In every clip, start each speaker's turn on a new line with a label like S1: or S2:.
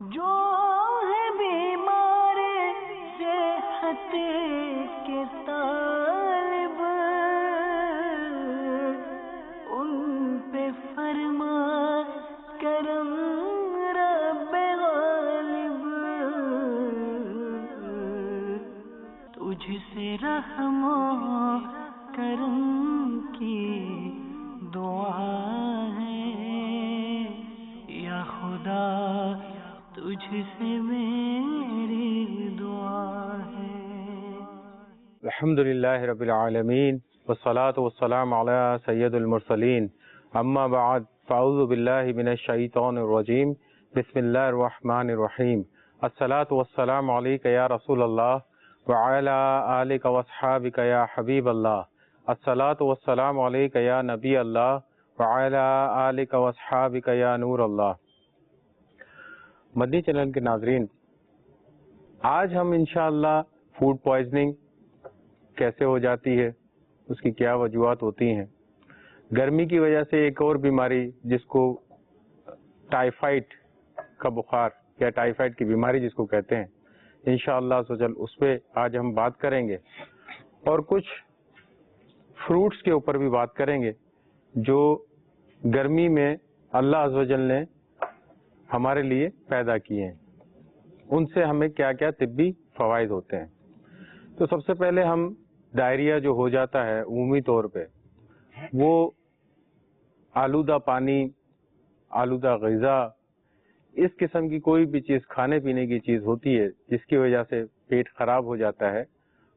S1: جو ہے بیمار صحت کے طالب، ان پہ فرما کرم رب غالب، تجھ سے رحم و کرم کی دعا ہے یا خدا، تجھ سے میری دعا ہے۔
S2: الحمدللہ رب العالمین والصلاة والسلام علی سید المرسلین، اما بعد فاعوذ باللہ من الشیطان الرجیم، بسم اللہ الرحمن الرحیم۔ الصلاة والسلام علیک یا رسول اللہ وعلی آلک واصحابک یا حبیب اللہ، الصلاة والسلام علیک یا نبی اللہ وعلی آلک واصحابک یا نور اللہ۔ مدنی چینل کے ناظرین، آج ہم انشاءاللہ فوڈ پوائزننگ کیسے ہو جاتی ہے، اس کی کیا وجوہات ہوتی ہیں، گرمی کی وجہ سے ایک اور بیماری جس کو ٹائیفائڈ کا بخار یا ٹائیفائڈ کی بیماری جس کو کہتے ہیں، انشاءاللہ اس پہ آج ہم بات کریں گے، اور کچھ فروٹس کے اوپر بھی بات کریں گے جو گرمی میں اللہ عز و جل نے ہمارے لیے پیدا کیے ہیں، ان سے ہمیں کیا کیا طبی فوائد ہوتے ہیں۔ تو سب سے پہلے ہم ڈائریا جو ہو جاتا ہے عمومی طور پہ، وہ آلودہ پانی، آلودہ غذا، اس قسم کی کوئی بھی چیز کھانے پینے کی چیز ہوتی ہے جس کی وجہ سے پیٹ خراب ہو جاتا ہے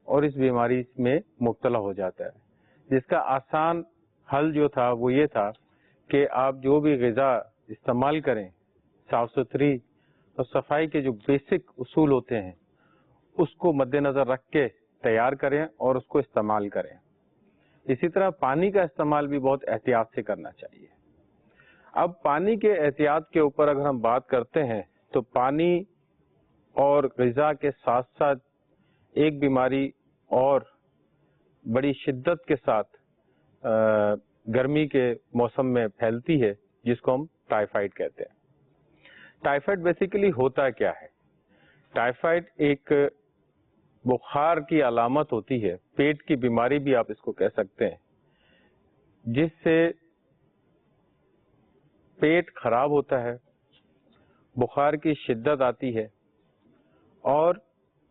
S2: اور اس بیماری میں مبتلا ہو جاتا ہے، جس کا آسان حل جو تھا وہ یہ تھا کہ آپ جو بھی غذا استعمال کریں، صاف ستھری اور صفائی کے جو بیسک اصول ہوتے ہیں اس کو مد نظر رکھ کے تیار کریں اور اس کو استعمال کریں۔ اسی طرح پانی کا استعمال بھی بہت احتیاط سے کرنا چاہیے۔ اب پانی کے احتیاط کے اوپر اگر ہم بات کرتے ہیں تو پانی اور غذا کے ساتھ ساتھ ایک بیماری اور بڑی شدت کے ساتھ گرمی کے موسم میں پھیلتی ہے جس کو ہم ٹائیفائڈ کہتے ہیں۔ ٹائیفائڈ بیسیکلی ہوتا کیا ہے؟ ٹائیفائڈ ایک بخار کی علامت ہوتی ہے، پیٹ کی بیماری بھی آپ اس کو کہہ سکتے ہیں، جس سے پیٹ خراب ہوتا ہے، بخار کی شدت آتی ہے اور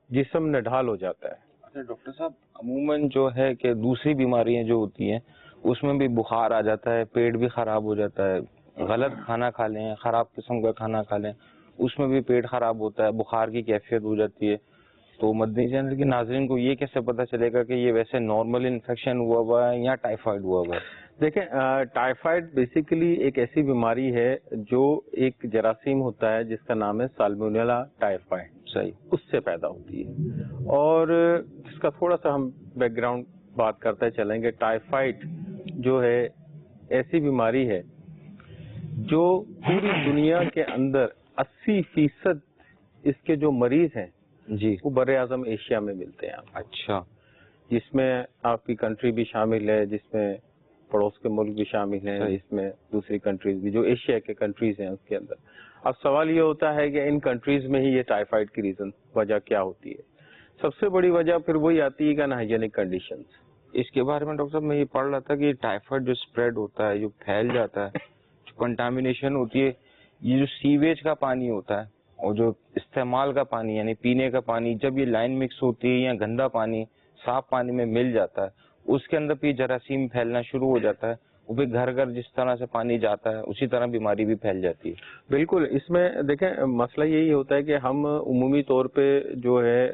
S2: جسم نڈھال ہو جاتا ہے۔
S3: اچھا ڈاکٹر صاحب، عموماً جو ہے کہ دوسری بیماریاں جو ہوتی ہیں اس میں بھی بخار آ جاتا ہے، پیٹ بھی خراب ہو جاتا ہے، غلط کھانا کھا لیں، خراب قسم کا کھانا کھا لیں، اس میں بھی پیٹ خراب ہوتا ہے، بخار کی کیفیت ہو جاتی ہے۔ تو مدنی چینل کے ناظرین کو یہ کیسے پتہ چلے گا کہ یہ ویسے نارمل انفیکشن ہوا ہے یا ٹائیفائڈ ہوا ہے؟
S2: دیکھیں، ٹائیفائڈ بیسیکلی ایک ایسی بیماری ہے جو ایک جراثیم ہوتا ہے جس کا نام ہے سالمونیلا ٹائیفائڈ،
S3: صحیح،
S2: اس سے پیدا ہوتی ہے۔ اور اس کا تھوڑا سا ہم بیک گراؤنڈ بات کرتے چلیں گے۔ ٹائیفائڈ جو ہے ایسی بیماری ہے جو پوری دنیا کے اندر 80% اس کے جو مریض ہیں
S3: جی،
S2: وہ بر اعظم ایشیا میں ملتے ہیں۔
S3: اچھا،
S2: جس میں آپ کی کنٹری بھی شامل ہے، جس میں پڑوس کے ملک بھی شامل ہیں، جس میں دوسری کنٹریز بھی جو ایشیا کے کنٹریز ہیں اس کے اندر۔ اب سوال یہ ہوتا ہے کہ ان کنٹریز میں ہی یہ ٹائیفائڈ کی وجہ کیا ہوتی ہے؟ سب سے بڑی وجہ پھر وہی آتی ہے کہ انہائیجینک کنڈیشنز۔
S3: اس کے بارے میں ڈاکٹر صاحب میں یہ پڑھ رہا تھا کہ ٹائیفائڈ جو اسپریڈ ہوتا ہے، جو پھیل جاتا ہے، جو کنٹامینیشن ہوتی ہے، یہ جو سیویج کا پانی ہوتا ہے اور جو استعمال کا پانی یعنی پینے کا پانی، جب یہ لائن مکس ہوتی ہے یا گندا پانی صاف پانی میں مل جاتا ہے، اس کے اندر بھی جراثیم پھیلنا شروع ہو جاتا ہے، وہ بھی گھر گھر جس طرح سے پانی جاتا ہے اسی طرح بیماری بھی پھیل جاتی ہے۔
S2: بالکل، اس میں دیکھیں مسئلہ یہی ہوتا ہے کہ ہم عمومی طور پہ جو ہے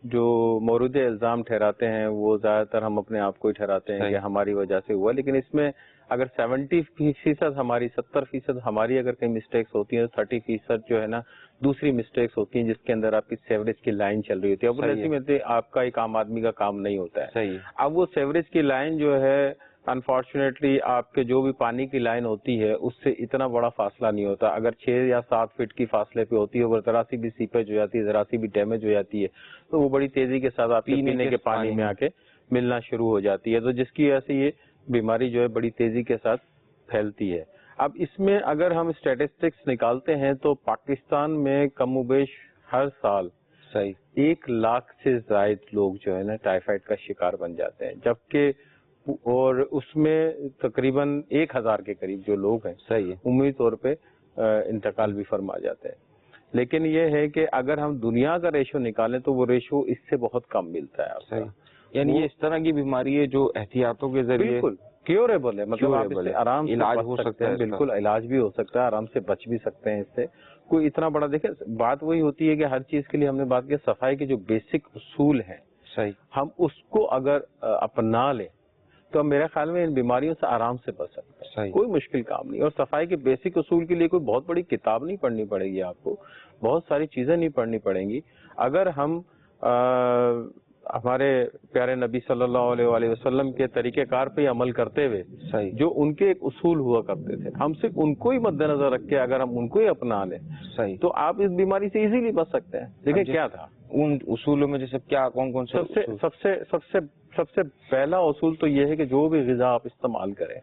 S2: جو مورد الزام ٹھہراتے ہیں وہ زیادہ تر ہم اپنے آپ کو ہی ٹھہراتے ہیں کہ ہماری وجہ سے ہوا، لیکن اس میں اگر 70% ہماری 70% ہماری اگر کہیں مسٹیکس ہوتی ہیں، 30% جو ہے نا دوسری مسٹیکس ہوتی ہیں جس کے اندر آپ کی سیوریج کی لائن چل رہی ہوتی ہے۔ اب ایسی میں آپ کا ایک عام آدمی کا کام نہیں ہوتا ہے۔ اب وہ سیوریج کی لائن جو ہے انفارچونیٹلی آپ کے جو بھی پانی کی لائن ہوتی ہے اس سے اتنا بڑا فاصلہ نہیں ہوتا، اگر 6 یا 7 فٹ کی فاصلے پہ ہوتی ہے، وہ ذرا سی بھی سیپیج ہو جاتی ہے، ذرا سی بھی ڈیمیج ہو جاتی ہے تو وہ بڑی تیزی کے ساتھ آپ کے پینے کے پانی میں آ کے ملنا شروع ہو جاتی ہے، تو جس کی وجہ سے یہ بیماری جو ہے بڑی تیزی کے ساتھ پھیلتی ہے۔ اب اس میں اگر ہم اسٹیٹسٹکس نکالتے ہیں تو پاکستان میں کم و بیش ہر سال
S3: صحیح
S2: 1 لاکھ سے زائد لوگ جو ہے نا ٹائیفائڈ کا شکار بن جاتے ہیں، جبکہ اور اس میں تقریباً 1000 کے قریب جو لوگ ہیں
S3: صحیح ہے
S2: عمومی طور پہ انتقال بھی فرما جاتے ہیں. لیکن یہ ہے کہ اگر ہم دنیا کا ریشو نکالیں تو وہ ریشو اس سے بہت کم ملتا ہے آپ کا.
S3: صحیح، یعنی یہ اس طرح کی بیماری ہے جو احتیاطوں کے ذریعے
S2: بالکل کیوریبل ہے، مطلب آپ اس سے آرام سے
S3: علاج
S2: بچ
S3: ہو
S2: سکتے
S3: سکتا
S2: ہیں.
S3: ہے،
S2: بالکل علاج بھی ہو سکتا ہے، آرام سے بچ بھی سکتے ہیں اس سے. کوئی اتنا بڑا دیکھیں بات وہی ہوتی ہے کہ ہر چیز کے لیے ہم نے بات کی صفائی کے جو بیسک اصول ہیں
S3: صحیح
S2: ہم اس کو اگر اپنا لیں تو میرے خیال میں ان بیماریوں سے آرام سے بچ سکتے ہیں.
S3: صحیح.
S2: کوئی مشکل کام نہیں. اور صفائی کے بیسک اصول کے لیے کوئی بہت بڑی کتاب نہیں پڑھنی پڑے گی آپ کو، بہت ساری چیزیں نہیں پڑھنی پڑیں گی. اگر ہم ہمارے پیارے نبی صلی اللہ علیہ وآلہ وسلم کے طریقہ کار پہ عمل کرتے ہوئے
S3: صحیح
S2: جو ان کے ایک اصول ہوا کرتے تھے، ہم صرف ان کو ہی مد نظر رکھ کے اگر ہم ان کو ہی اپنا لیں
S3: صحیح
S2: تو آپ اس بیماری سے ایزیلی بچ سکتے ہیں. دیکھیں کیا تھا
S3: ان اصولوں میں، جیسے کیا کون سے
S2: سب سے پہلا اصول تو یہ ہے کہ جو بھی غذا آپ استعمال کریں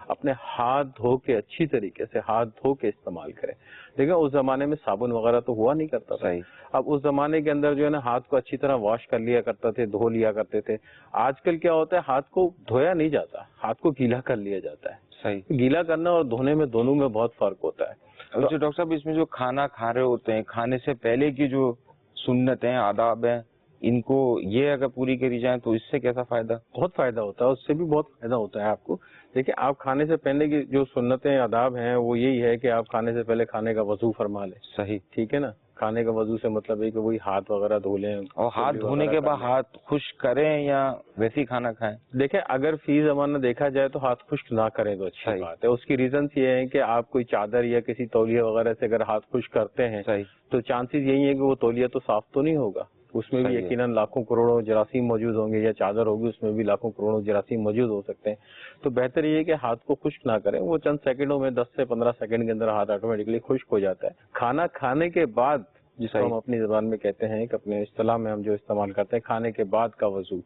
S2: اپنے ہاتھ دھو کے اچھی طریقے سے ہاتھ دھو کے استعمال کریں. دیکھیں اس زمانے میں صابن وغیرہ تو ہوا نہیں کرتا تھا.
S3: صحیح.
S2: اب اس زمانے کے اندر جو ہے نا ہاتھ کو اچھی طرح واش کر لیا کرتا تھے، دھو لیا کرتے تھے. آج کل کیا ہوتا ہے ہاتھ کو دھویا نہیں جاتا، ہاتھ کو گیلا کر لیا جاتا ہے.
S3: صحیح.
S2: گیلا کرنا اور دھونے میں دونوں میں بہت فرق ہوتا ہے.
S3: جو ڈاکٹر صاحب اس میں جو کھانا کھا رہے ہوتے ہیں، کھانے سے پہلے کی جو سنتیں آداب ہیں، ان کو یہ اگر پوری کری جائیں تو اس سے کیسا فائدہ؟
S2: بہت فائدہ ہوتا ہے، اس سے بھی بہت فائدہ ہوتا ہے آپ کو. دیکھیں آپ کھانے سے پہلے کی جو سنتیں آداب ہیں وہ یہی ہے کہ آپ کھانے سے پہلے کھانے کا وضو فرما لیں.
S3: صحیح.
S2: ٹھیک ہے نا. کھانے کا وضو سے مطلب ہے کہ وہی ہاتھ وغیرہ دھو لیں.
S3: اور ہاتھ دھونے کے بعد ہاتھ خشک کریں یا ویسے ہی کھانا کھائیں؟
S2: دیکھیں اگر فی زمانہ دیکھا جائے تو ہاتھ خشک نہ کریں تو اچھی بات ہے. اس کی ریزنس یہ ہے کہ آپ کوئی چادر یا کسی تولیہ وغیرہ سے اگر ہاتھ خشک کرتے ہیں تو چانسز یہی ہے کہ وہ تولیہ تو صاف تو نہیں ہوگا، اس میں بھی یقیناً لاکھوں کروڑوں جراثیم موجود ہوں گے، یا چادر ہوگی اس میں بھی لاکھوں کروڑوں جراثیم موجود ہو سکتے ہیں. تو بہتر یہ ہے کہ ہاتھ کو خشک نہ کریں. وہ چند سیکنڈوں میں 10 سے 15 سیکنڈ کے اندر ہاتھ آٹومیٹکلی خشک ہو جاتا ہے. کھانا کھانے کے بعد جس کو ہم اپنی زبان میں کہتے ہیں کہ اپنے اصطلاح میں ہم جو استعمال کرتے ہیں کھانے کے بعد کا وضو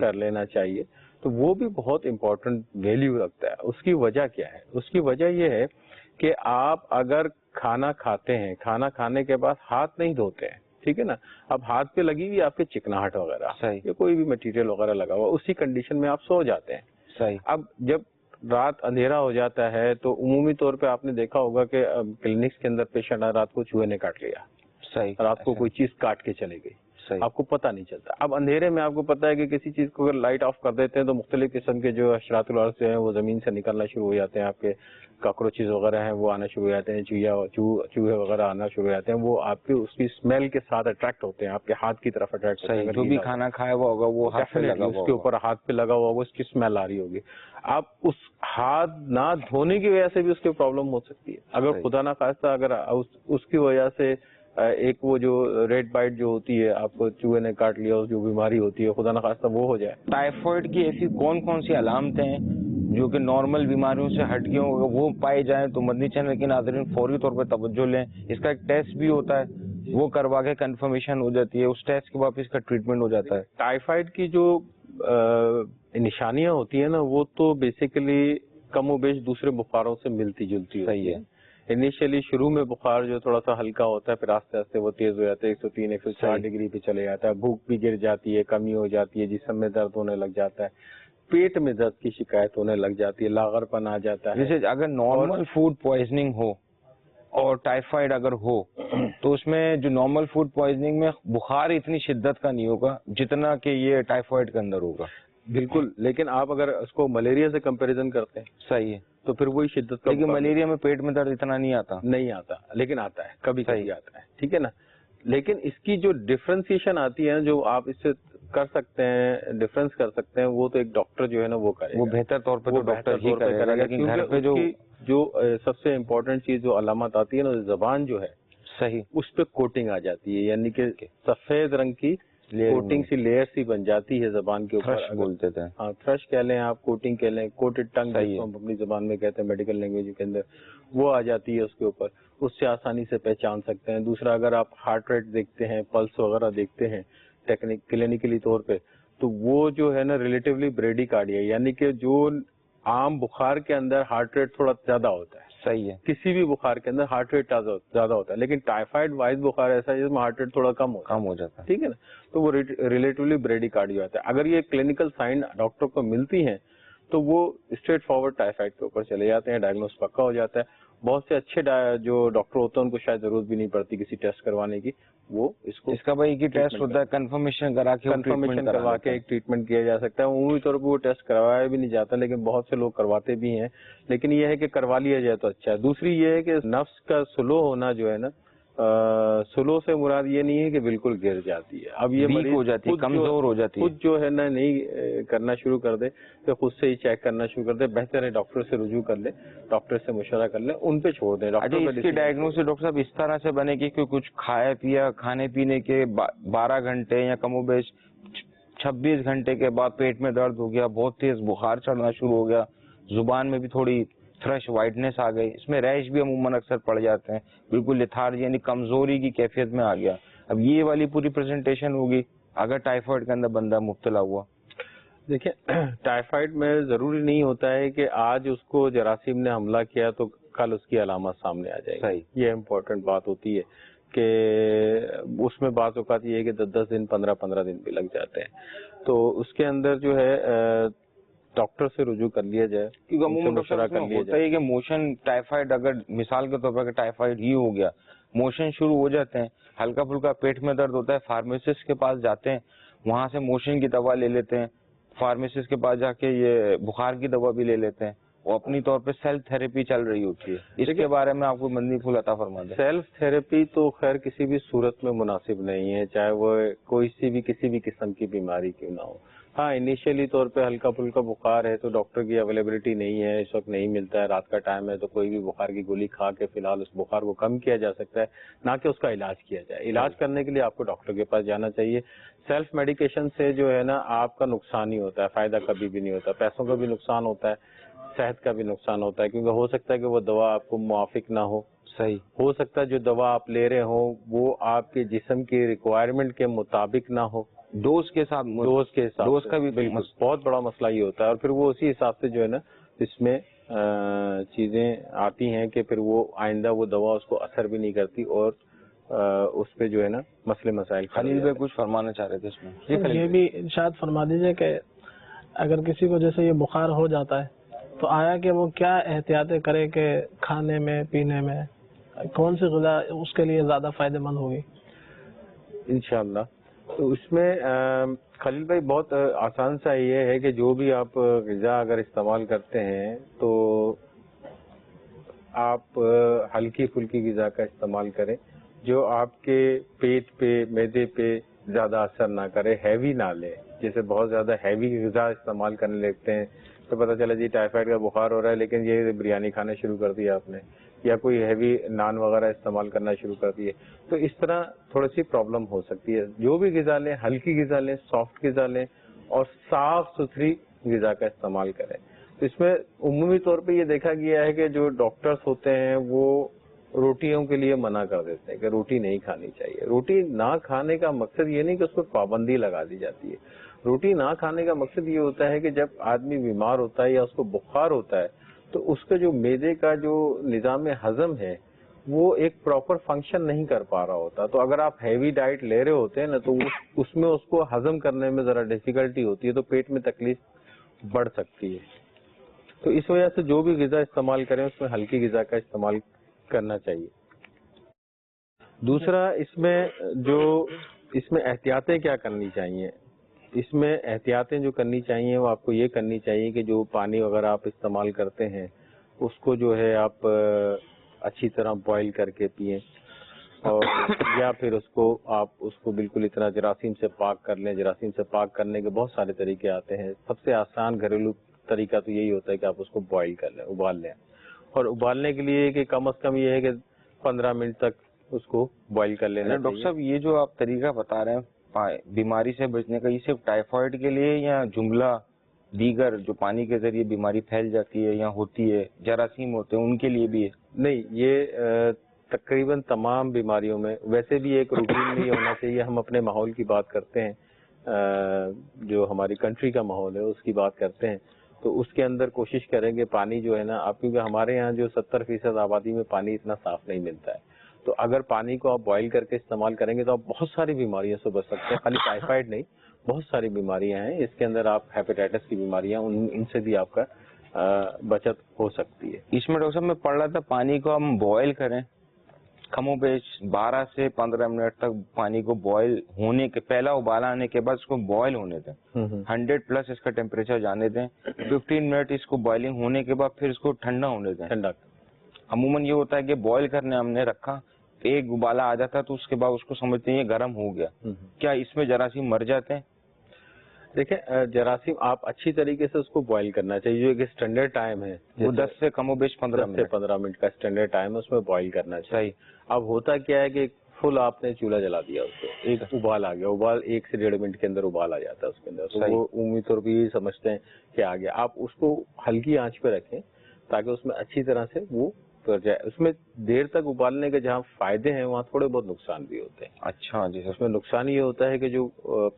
S2: کر لینا چاہیے. تو وہ بھی بہت امپورٹنٹ ویلیو رکھتا ہے. اس کی وجہ کیا ہے؟ اس کی وجہ یہ ہے کہ آپ اگر کھانا کھاتے ہیں، کھانا کھانے کے بعد ہاتھ نہیں دھوتے ہیں، ٹھیک ہے نا. اب ہاتھ پہ لگی ہوئی آپ کے چکناہٹ وغیرہ یا کوئی بھی مٹیریل وغیرہ لگا ہوا، اسی کنڈیشن میں آپ سو جاتے ہیں.
S3: صحیح.
S2: اب جب رات اندھیرا ہو جاتا ہے تو عمومی طور پہ آپ نے دیکھا ہوگا کہ کلینکس کے اندر پیشنٹ رات کو چوہے نے کاٹ لیا، رات کو کوئی چیز کاٹ کے چلے گئی، آپ کو پتہ نہیں چلتا. اب اندھیرے میں آپ کو پتا ہے کہ کسی چیز کو اگر لائٹ آف کر دیتے ہیں تو مختلف قسم کے جو حشرات الارض ہیں وہ زمین سے نکلنا شروع ہو جاتے ہیں. آپ کے کاکروچز وغیرہ ہیں وہ آنا شروع ہو جاتے ہیں، چوہے وغیرہ آنا شروع ہو جاتے ہیں. وہ آپ کے اس کی اسمیل کے ساتھ اٹریکٹ ہوتے ہیں، آپ کے ہاتھ کی طرف اٹریکٹ ہوتے ہیں.
S3: جو بھی کھانا کھایا ہوا ہوگا وہ ہاتھ پہ لگا ہوا،
S2: اس کے اوپر ہاتھ پہ لگا ہوا ہوگا، اس کی اسمیل آ رہی ہوگی. آپ اس ہاتھ نہ دھونے کی وجہ سے بھی اس کی پرابلم ہو سکتی ہے. اگر خدا نہ خواستہ اگر اس کی وجہ سے ایک وہ جو ریڈ بائٹ جو ہوتی ہے، آپ کو چوہے نے کاٹ لیا، جو بیماری ہوتی ہے خدا نہ خواستہ وہ ہو جائے.
S3: ٹائیفائڈ کی ایسی کون سی علامتیں ہیں جو کہ نارمل بیماریوں سے ہٹ کے وہ پائے جائیں تو مدنی چینل کے ناظرین فوری طور پر توجہ لیں. اس کا ایک ٹیسٹ بھی ہوتا ہے، وہ کروا کے کنفرمیشن ہو جاتی ہے، اس ٹیسٹ کے بعد اس کا ٹریٹمنٹ ہو جاتا ہے.
S2: ٹائیفائڈ کی جو نشانیاں ہوتی ہیں نا وہ تو بیسیکلی کم و بیش دوسرے بخاروں سے ملتی جلتی ہوتی ہے. انیشیلی شروع میں بخار جو تھوڑا سا ہلکا ہوتا ہے، پھر آہستہ آہستہ وہ تیز ہو جاتا ہے، 103 104 ڈگری پہ چلے جاتا ہے. بھوک بھی گر جاتی ہے، کمی ہو جاتی ہے، جسم میں درد ہونے لگ جاتا ہے، پیٹ میں درد کی شکایت ہونے لگ جاتی ہے، لاغر پن آ جاتا ہے.
S3: جیسے اگر نارمل فوڈ پوائزننگ ہو اور ٹائیفائڈ اگر ہو تو اس میں جو نارمل فوڈ پوائزننگ میں بخار اتنی شدت کا نہیں ہوگا جتنا کہ یہ ٹائیفائڈ کے اندر ہوگا.
S2: بالکل. لیکن آپ اگر اس کو ملیریا سے کمپیریزن کرتے ہیں
S3: صحیح ہے
S2: تو پھر وہی شدت کا.
S3: لیکن ملیریا میں پیٹ میں درد اتنا نہیں آتا،
S2: لیکن آتا ہے، کبھی کبھی آتا ہے، ٹھیک ہے نا. لیکن اس کی جو ڈفرینسیشن آتی ہے جو آپ اس سے کر سکتے ہیں، ڈفرینس کر سکتے ہیں، وہ تو ایک ڈاکٹر جو ہے نا وہ کرے گا.
S3: وہ بہتر طور پہ ڈاکٹر ہی کرے گا. لیکن گھر پہ
S2: جو سب سے امپورٹنٹ چیز جو علامت آتی ہے نا، زبان جو ہے
S3: صحیح
S2: اس پہ کوٹنگ آ جاتی ہے، یعنی کہ سفید رنگ کی کوٹنگ سی لیئر سی بن جاتی ہے زبان کے اوپر.
S3: بولتے تھے،
S2: ہاں تھرش کہہ لیں آپ، کوٹنگ کہہ لیں، کوٹڈ ٹنگ جس کو ہم اپنی زبان میں کہتے ہیں میڈیکل لینگویج کے اندر، وہ آ جاتی ہے اس کے اوپر. اس سے آسانی سے پہچان سکتے ہیں. دوسرا اگر آپ ہارٹ ریٹ دیکھتے ہیں، پلس وغیرہ دیکھتے ہیں کلینکلی طور پہ، تو وہ جو ہے نا ریلیٹیولی بریڈی کارڈیا، یعنی کہ جو عام بخار کے اندر ہارٹ ریٹ تھوڑا زیادہ ہوتا ہے،
S3: صحیح ہے.
S2: کسی بھی بخار کے اندر ہارٹ ریٹ زیادہ ہوتا ہے, لیکن ٹائیفائڈ وائز بخار ایسا ہے جس میں ہارٹ ریٹ تھوڑا کم
S3: ہو جاتا ہے.
S2: ٹھیک ہے نا, تو وہ ریلیٹیولی بریڈی کارڈیو آتا ہے. اگر یہ کلینکل سائن ڈاکٹر کو ملتی ہیں تو وہ اسٹریٹ فارورڈ ٹائیفائڈ کے اوپر چلے جاتے ہیں, ڈائگنوز پکا ہو جاتا ہے. بہت سے اچھے جو ڈاکٹر ہوتے ہیں ان کو شاید ضرورت بھی نہیں پڑتی کسی ٹیسٹ کروانے کی, وہ
S3: اس کا بھائی کی ٹیسٹ ہوتا ہے, کنفرمیشن کروا کے
S2: ایک ٹریٹمنٹ کیا جا سکتا ہے. عمومی طور پہ وہ ٹیسٹ کروایا بھی نہیں جاتا, لیکن بہت سے لوگ کرواتے بھی ہیں, لیکن یہ ہے کہ کروا لیا جائے تو اچھا ہے. دوسری یہ ہے کہ نفس کا سلو ہونا جو ہے نا, سلو سے مراد یہ نہیں ہے کہ بالکل گر جاتی ہے. اب یہ
S3: ویک ہو جاتی ہے, کمزور ہو جاتی ہے,
S2: خود جو ہے نا نہیں کرنا شروع کر دے تو خود سے ہی چیک کرنا شروع کر دے. بہتر ہے ڈاکٹر سے رجوع کر لے, ڈاکٹر سے مشورہ کر لے, ان پہ چھوڑ دیں.
S3: اچھا, اس کی ڈائگنوسس ڈاکٹر صاحب اس طرح سے بنے گی کہ کچھ کھایا پیا, کھانے پینے کے 12 گھنٹے یا کم و بیش 26 گھنٹے کے بعد پیٹ میں درد ہو گیا, بہت تیز بخار چڑھنا شروع ہو گیا, زبان میں بھی تھوڑی فریش وائٹنس آ گئی, اس میں ریش بھی عموماً اکثر پڑ جاتے ہیں, بالکل لیتھارجی یعنی کمزوری کی کیفیت میں آ گیا. اب یہ والی پوری پریزنٹیشن ہوگی اگر ٹائیفائڈ کے اندر بندہ مبتلا ہوا.
S2: دیکھیں, ٹائیفائڈ میں ضروری نہیں ہوتا ہے کہ آج اس کو جراثیم نے حملہ کیا تو کل اس کی علامات سامنے آ جائے گی. یہ امپورٹنٹ بات ہوتی ہے کہ اس میں بعض اوقات یہ ہے کہ 10 دن 15 دن بھی لگ جاتے ہیں. تو اس کے اندر جو ہے ڈاکٹر سے رجوع کر لیا جائے,
S3: کیونکہ عموماً ہوتا ہے کہ موشن ٹائیفائڈ, اگر مثال کے طور پر ٹائیفائڈ ہی ہو گیا, موشن شروع ہو جاتے ہیں, ہلکا پھلکا پیٹ میں درد ہوتا ہے, فارمیسسٹ کے پاس جاتے ہیں, وہاں سے موشن کی دوا لے لیتے ہیں, فارمیسسٹ کے پاس جا کے یہ بخار کی دوا بھی لے لیتے ہیں, وہ اپنی طور پہ سیلف تھراپی چل رہی ہوتی ہے. اس کے بارے میں آپ کو مدنی پھول عطا فرما دیں.
S2: سیلف تھراپی تو خیر کسی بھی صورت میں مناسب نہیں ہے, چاہے وہ کسی بھی قسم کی بیماری کیوں نہ ہو. ہاں, انیشیلی طور پہ ہلکا پھلکا بخار ہے تو ڈاکٹر کی اویلیبلٹی نہیں ہے, اس وقت نہیں ملتا ہے, رات کا ٹائم ہے, تو کوئی بھی بخار کی گولی کھا کے فی الحال اس بخار کو کم کیا جا سکتا ہے, نہ کہ اس کا علاج کیا جائے. علاج کرنے کے لیے آپ کو ڈاکٹر کے پاس جانا چاہیے. سیلف میڈیکیشن سے جو ہے نا آپ کا نقصان ہی ہوتا ہے, فائدہ کبھی بھی نہیں ہوتا. پیسوں کا بھی نقصان ہوتا ہے, صحت کا بھی نقصان ہوتا ہے, کیونکہ ہو سکتا ہے کہ وہ دوا آپ کو موافق نہ ہو.
S3: صحیح
S2: ہو سکتا ہے جو دوا آپ لے رہے ہوں وہ آپ کے جسم کی ریکوائرمنٹ کے مطابق نہ ہو,
S3: ڈوز کے حساب ڈوز کا بھی
S2: بالکل بہت بڑا مسئلہ یہ ہوتا ہے. اور پھر وہ اسی حساب سے جو ہے نا اس میں چیزیں آتی ہیں کہ پھر وہ آئندہ وہ دوا اس کو اثر بھی نہیں کرتی, اور اس پہ جو ہے نا مسئلے مسائل.
S3: خلیل بھائی کچھ فرمانا چاہ رہے تھے اس میں.
S4: یہ بھی ارشاد فرما دیجیے کہ اگر کسی کو جیسے یہ بخار ہو جاتا ہے تو آیا کہ وہ کیا احتیاطیں کرے کہ کھانے میں پینے میں کون سی غذا اس کے لیے زیادہ فائدہ مند ہوگی؟
S2: انشاءاللہ تو اس میں خلیل بھائی بہت آسان سا یہ ہے کہ جو بھی آپ غذا اگر استعمال کرتے ہیں تو آپ ہلکی پھلکی غذا کا استعمال کریں جو آپ کے پیٹ پہ معدے پہ زیادہ اثر نہ کرے, ہیوی نہ لیں. جیسے بہت زیادہ ہیوی غذا استعمال کرنے لگتے ہیں تو پتہ چلا جی ٹائیفائڈ کا بخار ہو رہا ہے, لیکن یہ بریانی کھانا شروع کر دیا آپ نے, یا کوئی ہیوی نان وغیرہ استعمال کرنا شروع کر دیے, تو اس طرح تھوڑی سی پرابلم ہو سکتی ہے. جو بھی غذا لیں ہلکی غذا لیں, سافٹ غذا لیں, اور صاف ستھری غذا کا استعمال کریں. تو اس میں عمومی طور پہ یہ دیکھا گیا ہے کہ جو ڈاکٹرز ہوتے ہیں وہ روٹیوں کے لیے منع کر دیتے ہیں کہ روٹی نہیں کھانی چاہیے. روٹی نہ کھانے کا مقصد یہ نہیں کہ اس پر پابندی لگا دی جاتی ہے. روٹی نہ کھانے کا مقصد یہ ہوتا ہے کہ جب آدمی بیمار ہوتا ہے یا اس کو بخار ہوتا ہے تو اس کا جو معدے کا جو نظام ہضم ہے وہ ایک پراپر فنکشن نہیں کر پا رہا ہوتا. تو اگر آپ ہیوی ڈائٹ لے رہے ہوتے ہیں نا تو اس میں اس کو ہضم کرنے میں ذرا ڈیفیکلٹی ہوتی ہے, تو پیٹ میں تکلیف بڑھ سکتی ہے. تو اس وجہ سے جو بھی غذا استعمال کریں اس میں ہلکی غذا کا استعمال کرنا چاہیے. دوسرا اس میں احتیاطیں کیا کرنی چاہیے. اس میں احتیاطیں جو کرنی چاہیے وہ آپ کو یہ کرنی چاہیے کہ جو پانی وغیرہ آپ استعمال کرتے ہیں اس کو جو ہے آپ اچھی طرح بوائل کر کے پئیں, اور یا پھر اس کو بالکل اتنا جراثیم سے پاک کر لیں. جراثیم سے پاک کرنے کے بہت سارے طریقے آتے ہیں. سب سے آسان گھریلو طریقہ تو یہی ہوتا ہے کہ آپ اس کو بوائل کر لیں, ابال لیں. اور ابالنے کے لیے کہ کم از کم یہ ہے کہ 15 منٹ تک اس کو بوائل کر لینا.
S3: ڈاکٹر صاحب یہ جو آپ طریقہ بتا رہے ہیں بیماری سے بچنے کا, یہ صرف ٹائیفائڈ کے لیے یا جملہ دیگر جو پانی کے ذریعے بیماری پھیل جاتی ہے یا ہوتی ہے, جراثیم ہوتے ہیں, ان کے لیے بھی ہے؟
S2: نہیں, یہ تقریباً تمام بیماریوں میں. ویسے بھی ایک روٹین میں یہ ہونا چاہیے. ہم اپنے ماحول کی بات کرتے ہیں, جو ہماری کنٹری کا ماحول ہے اس کی بات کرتے ہیں, تو اس کے اندر کوشش کریں کہ پانی جو ہے نا آپ، کیونکہ ہمارے یہاں جو 70% آبادی میں پانی اتنا صاف نہیں ملتا ہے، تو اگر پانی کو آپ بوائل کر کے استعمال کریں گے تو آپ بہت ساری بیماریوں سے بچ سکتے ہیں. خالی ٹائیفائڈ نہیں، بہت ساری بیماریاں ہیں اس کے اندر، آپ ہیپیٹائٹس کی بیماریاں ان سے بھی آپ کا بچت ہو سکتی ہے.
S3: اس میں ڈاکٹر صاحب میں پڑھ رہا تھا پانی کو ہم بوائل کریں کم و بیش 12 سے 15 منٹ تک پانی کو بوائل ہونے کے، پہلا ابالا آنے کے بعد اس کو بوائل ہونے دیں، 100+ اس کا ٹیمپریچر جانے دیں، 15 منٹ اس کو بوائلنگ ہونے کے بعد پھر اس کو ٹھنڈا ہونے دیں.
S2: ٹھنڈا
S3: عموماً یہ ہوتا ہے کہ بوائل کرنے ہم نے رکھا، ایک ابالا آ جاتا ہے تو اس کے بعد اس کو سمجھتے ہیں یہ گرم ہو گیا. کیا اس میں جراثیم مر جاتے ہیں؟
S2: دیکھیں جراثیم آپ اچھی طریقے سے اس کو بوائل کرنا چاہیے، جو ایک اسٹینڈرڈ ٹائم ہے
S3: وہ 10 سے کم و بیش 15
S2: منٹ کا اسٹینڈرڈ ٹائم ہے، اس میں بوائل کرنا چاہیے. اب ہوتا کیا ہے کہ فل آپ نے چولہا جلا دیا، اس کو ایک ابال آ گیا، ابال 1 سے 1.5 منٹ کے اندر ابال آ جاتا ہے اس کے اندر، تو وہ عمومی طور پہ یہ سمجھتے ہیں کہ آ گیا. آپ اس کو ہلکی آنچ پہ رکھیں تاکہ اس میں اچھی طرح سے وہ کر جائے. اس میں دیر تک ابالنے کے جہاں فائدے ہیں وہاں تھوڑے بہت نقصان بھی ہوتے ہیں.
S3: اچھا جی.
S2: اس میں نقصان یہ ہوتا ہے کہ جو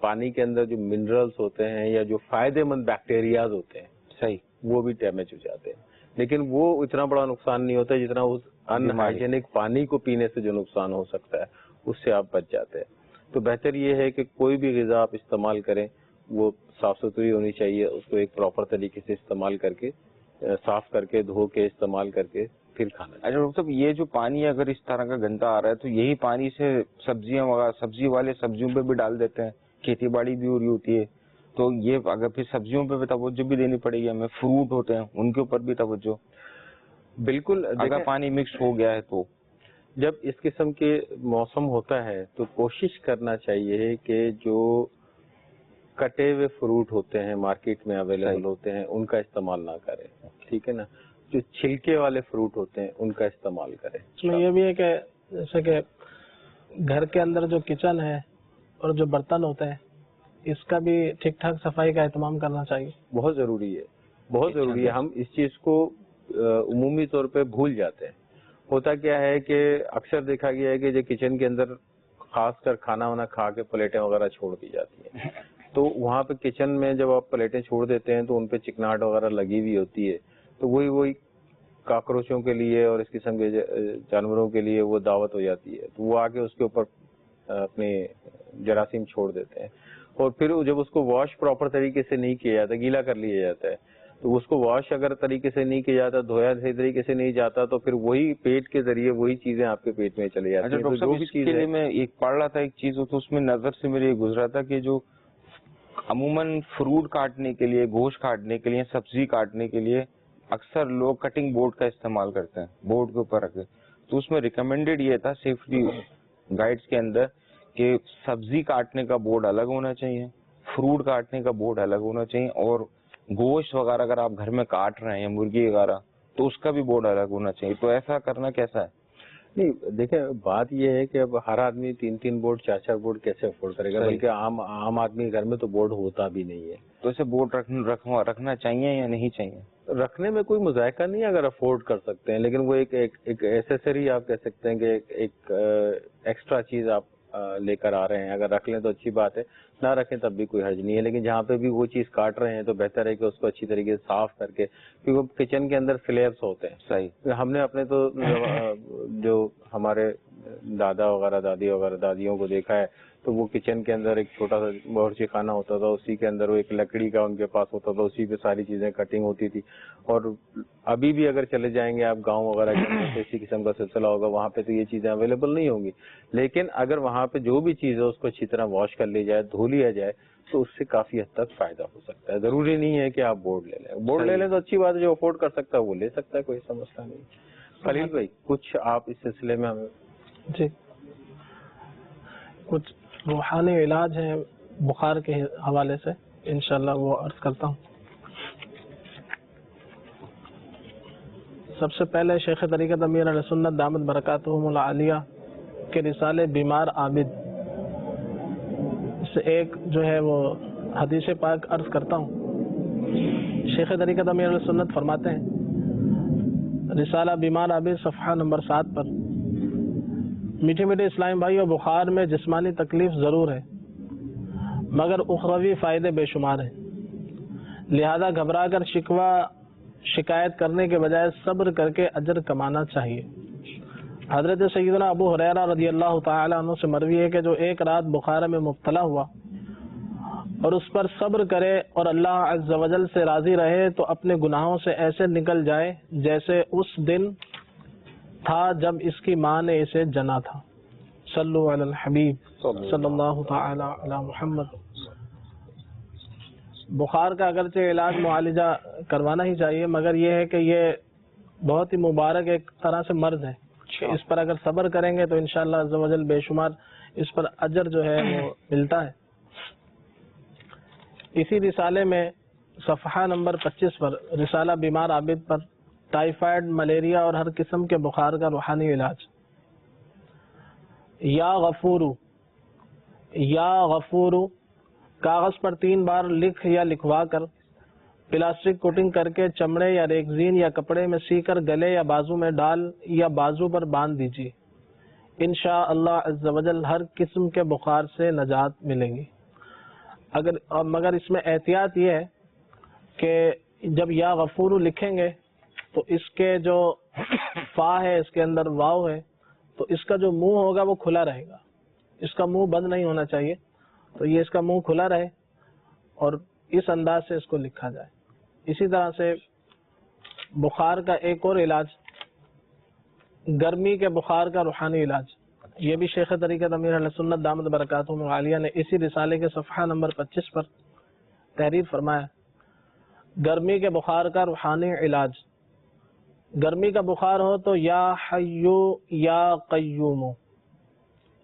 S2: پانی کے اندر جو منرلز ہوتے ہیں یا جو فائدے مند بیکٹیریاز ہوتے ہیں وہ بھی ڈیمیج ہو جاتے ہیں، لیکن وہ اتنا بڑا نقصان نہیں ہوتا جتنا اس ان ہائیجینک پانی کو پینے سے جو نقصان ہو سکتا ہے اس سے آپ بچ جاتے ہیں. تو بہتر یہ ہے کہ کوئی بھی غذا آپ استعمال کریں وہ صاف ستھری ہونی چاہیے، اس کو ایک پراپر طریقے سے استعمال کر کے، صاف کر کے، دھو کے استعمال کر کے پھر کھانا.
S3: اچھا ڈاکٹر صاحب، یہ جو پانی اگر اس طرح کا گندا آ رہا ہے تو یہی پانی سے سبزیاں وغیرہ، سبزی والے سبزیوں پہ بھی ڈال دیتے ہیں، کھیتی باڑی بھی ہو رہی ہوتی ہے، تو یہ اگر پھر سبزیوں پہ بھی توجہ بھی دینی پڑے گی ہمیں، فروٹ ہوتے ہیں ان کے اوپر بھی توجہ.
S2: بالکل.
S3: اگر پانی مکس ہو گیا ہے تو
S2: جب اس قسم کے موسم ہوتا ہے تو کوشش کرنا چاہیے کہ جو کٹے ہوئے فروٹ ہوتے ہیں مارکیٹ میں اویلیبل ہوتے ہیں ان کا استعمال نہ کریں، ٹھیک ہے نا. جو چھلکے والے فروٹ ہوتے ہیں ان کا استعمال کریں.
S4: اس میں یہ بھی ہے کہ جیسے کہ گھر کے اندر جو کچن ہے اور جو برتن ہوتے ہیں اس کا بھی ٹھیک ٹھاک صفائی کا اہتمام کرنا چاہیے.
S2: بہت ضروری ہے، بہت ضروری ہے. ہم اس چیز کو عمومی طور پہ بھول جاتے ہیں. ہوتا کیا ہے کہ اکثر دیکھا گیا ہے کہ جو کچن کے اندر خاص کر کھانا وانا کھا کے پلیٹیں وغیرہ چھوڑ دی جاتی ہیں، تو وہاں پہ کچن میں جب آپ پلیٹیں چھوڑ دیتے ہیں تو ان پہ چکناہٹ وغیرہ لگی ہوئی ہوتی ہے، تو وہی کاکروچوں کے لیے اور اس قسم کے جانوروں کے لیے وہ دعوت ہو جاتی ہے. تو وہ آ کے اس کے اوپر اپنے جراثیم چھوڑ دیتے ہیں، اور پھر جب اس کو واش پراپر طریقے سے نہیں کیا جاتا، گیلا کر لیا جاتا ہے، تو اس کو واش اگر طریقے سے نہیں کیا جاتا، دھویا صحیح طریقے سے نہیں جاتا، تو پھر وہی پیٹ کے ذریعے وہی چیزیں آپ کے پیٹ میں چلی جاتی ہیں.
S3: اچھا ڈاکٹر صاحب، اس کے لیے میں ایک پڑھ رہا تھا ایک چیز، تو اس میں نظر سے میرے گزرا تھا کہ جو عموماً فروٹ کاٹنے کے لیے، گوشت کاٹنے کے لیے، سبزی کاٹنے کے لیے اکثر لوگ کٹنگ بورڈ کا استعمال کرتے ہیں، بورڈ کے اوپر رکھتے، تو اس میں ریکمینڈیڈ یہ تھا سیفٹی گائیڈز کے اندر کہ سبزی کاٹنے کا بورڈ الگ ہونا چاہیے، فروٹ کاٹنے کا بورڈ الگ ہونا چاہیے، اور گوشت وغیرہ اگر آپ گھر میں کاٹ رہے ہیں، مرغی وغیرہ، تو اس کا بھی بورڈ الگ ہونا چاہیے. تو ایسا کرنا کیسا ہے؟
S2: نہیں دیکھیں، بات یہ ہے کہ اب ہر آدمی 3 بورڈ 4 بورڈ کیسے افورڈ کرے گا، بلکہ عام آدمی گھر میں تو بورڈ ہوتا بھی نہیں ہے.
S3: تو اسے بورڈ رکھنا چاہیے یا نہیں چاہیے؟
S2: رکھنے میں کوئی مذائقہ نہیں اگر افورڈ کر سکتے ہیں، لیکن وہ ایک ایسیسری آپ کہہ سکتے ہیں کہ ایک ایکسٹرا چیز آپ لے کر آ رہے ہیں. اگر رکھ لیں تو اچھی بات ہے، نہ رکھیں تب بھی کوئی حرج نہیں ہے. لیکن جہاں پہ بھی وہ چیز کاٹ رہے ہیں تو بہتر ہے کہ اس کو اچھی طریقے سے صاف کر کے، کیونکہ کچن کے اندر سلیبس ہوتے ہیں.
S3: صحیح.
S2: ہم نے اپنے تو جو ہمارے دادا وغیرہ، دادی وغیرہ، دادیوں کو دیکھا ہے، تو وہ کچن کے اندر ایک چھوٹا سا باورچی خانہ ہوتا تھا، اسی کے اندر وہ ایک لکڑی کا ان کے پاس ہوتا تھا، اسی پہ ساری چیزیں کٹنگ ہوتی تھی. اور ابھی بھی اگر چلے جائیں گے آپ گاؤں وغیرہ کے اندر تو اسی قسم کا سلسلہ ہوگا، وہاں پہ تو یہ چیزیں اویلیبل نہیں ہوں گی. لیکن اگر وہاں پہ جو بھی چیز ہے اس کو اچھی طرح واش کر لی جائے، دھو لیا جائے، تو اس سے کافی حد تک فائدہ ہو سکتا ہے. ضروری نہیں ہے کہ آپ بورڈ لے لیں. بورڈ لے لیں تو اچھی بات ہے، جو افورڈ کر سکتا ہے وہ لے سکتا ہے، کوئی سمجھتا نہیں. خلیل بھائی کچھ آپ اس سلسلے میں ہمیں؟
S4: جی، کچھ روحانی علاج ہیں بخار کے حوالے سے انشاءاللہ وہ عرض کرتا ہوں. سب سے پہلے شیخ طریقت امیر علیہ سنت دامت برکاتہم العالیہ کے رسالے بیمار عابد سے ایک جو ہے وہ حدیث پاک عرض کرتا ہوں. شیخ طریقت امیر علیہ سنت فرماتے ہیں، رسالہ بیمار عابد صفحہ نمبر 7 پر، میٹھے میٹھے اسلامی بھائی، اور بخار میں جسمانی تکلیف ضرور ہے مگر اخروی فائدے بے شمار ہیں. لہذا گھبرا کر شکایت کرنے کے بجائے صبر کر کے اجر کمانا چاہیے۔ حضرت سیدنا ابو ہریرہ رضی اللہ تعالی عنہ سے مروی ہے کہ جو ایک رات بخار میں مبتلا ہوا اور اس پر صبر کرے اور اللہ عز و جل سے راضی رہے تو اپنے گناہوں سے ایسے نکل جائے جیسے اس دن تھا جب اس کی ماں نے اسے جنا تھا۔ صلو علی الحبیب صلی اللہ تعالی علی محمد۔ بخار کا اگرچہ علاج معالجہ کروانا ہی چاہیے، مگر یہ ہے کہ یہ بہت ہی مبارک ایک طرح سے مرض ہے کہ اس پر اگر صبر کریں گے تو انشاءاللہ عز و جل بے شمار اس پر اجر جو ہے وہ ملتا ہے۔ اسی رسالے میں صفحہ نمبر 25 پر رسالہ بیمار عابد پر ٹائیفائڈ، ملیریا اور ہر قسم کے بخار کا روحانی علاج۔ یا غفورو، یا غفورو کاغذ پر 3 بار لکھ یا لکھوا کر پلاسٹک کوٹنگ کر کے چمڑے یا ریگزین یا کپڑے میں سی کر گلے یا بازو میں ڈال یا بازو پر باندھ دیجیے، انشاءاللہ عز و جل ہر قسم کے بخار سے نجات ملے گی۔ مگر اس میں احتیاط یہ ہے کہ جب یا غفور لکھیں گے تو اس کے جو فا ہے اس کے اندر واو ہے تو اس کا جو منہ ہوگا وہ کھلا رہے گا، اس کا منہ بند نہیں ہونا چاہیے، تو یہ اس کا منہ کھلا رہے اور اس انداز سے اس کو لکھا جائے۔ اسی طرح سے بخار کا ایک اور علاج، گرمی کے بخار کا روحانی علاج، یہ بھی شیخ طریقت امیر اہل سنت دامت برکاتہم العالیہ نے اسی رسالے کے صفحہ نمبر 25 پر تحریر فرمایا۔ گرمی کے بخار کا روحانی علاج، گرمی کا بخار ہو تو یا حیو یا قیوم،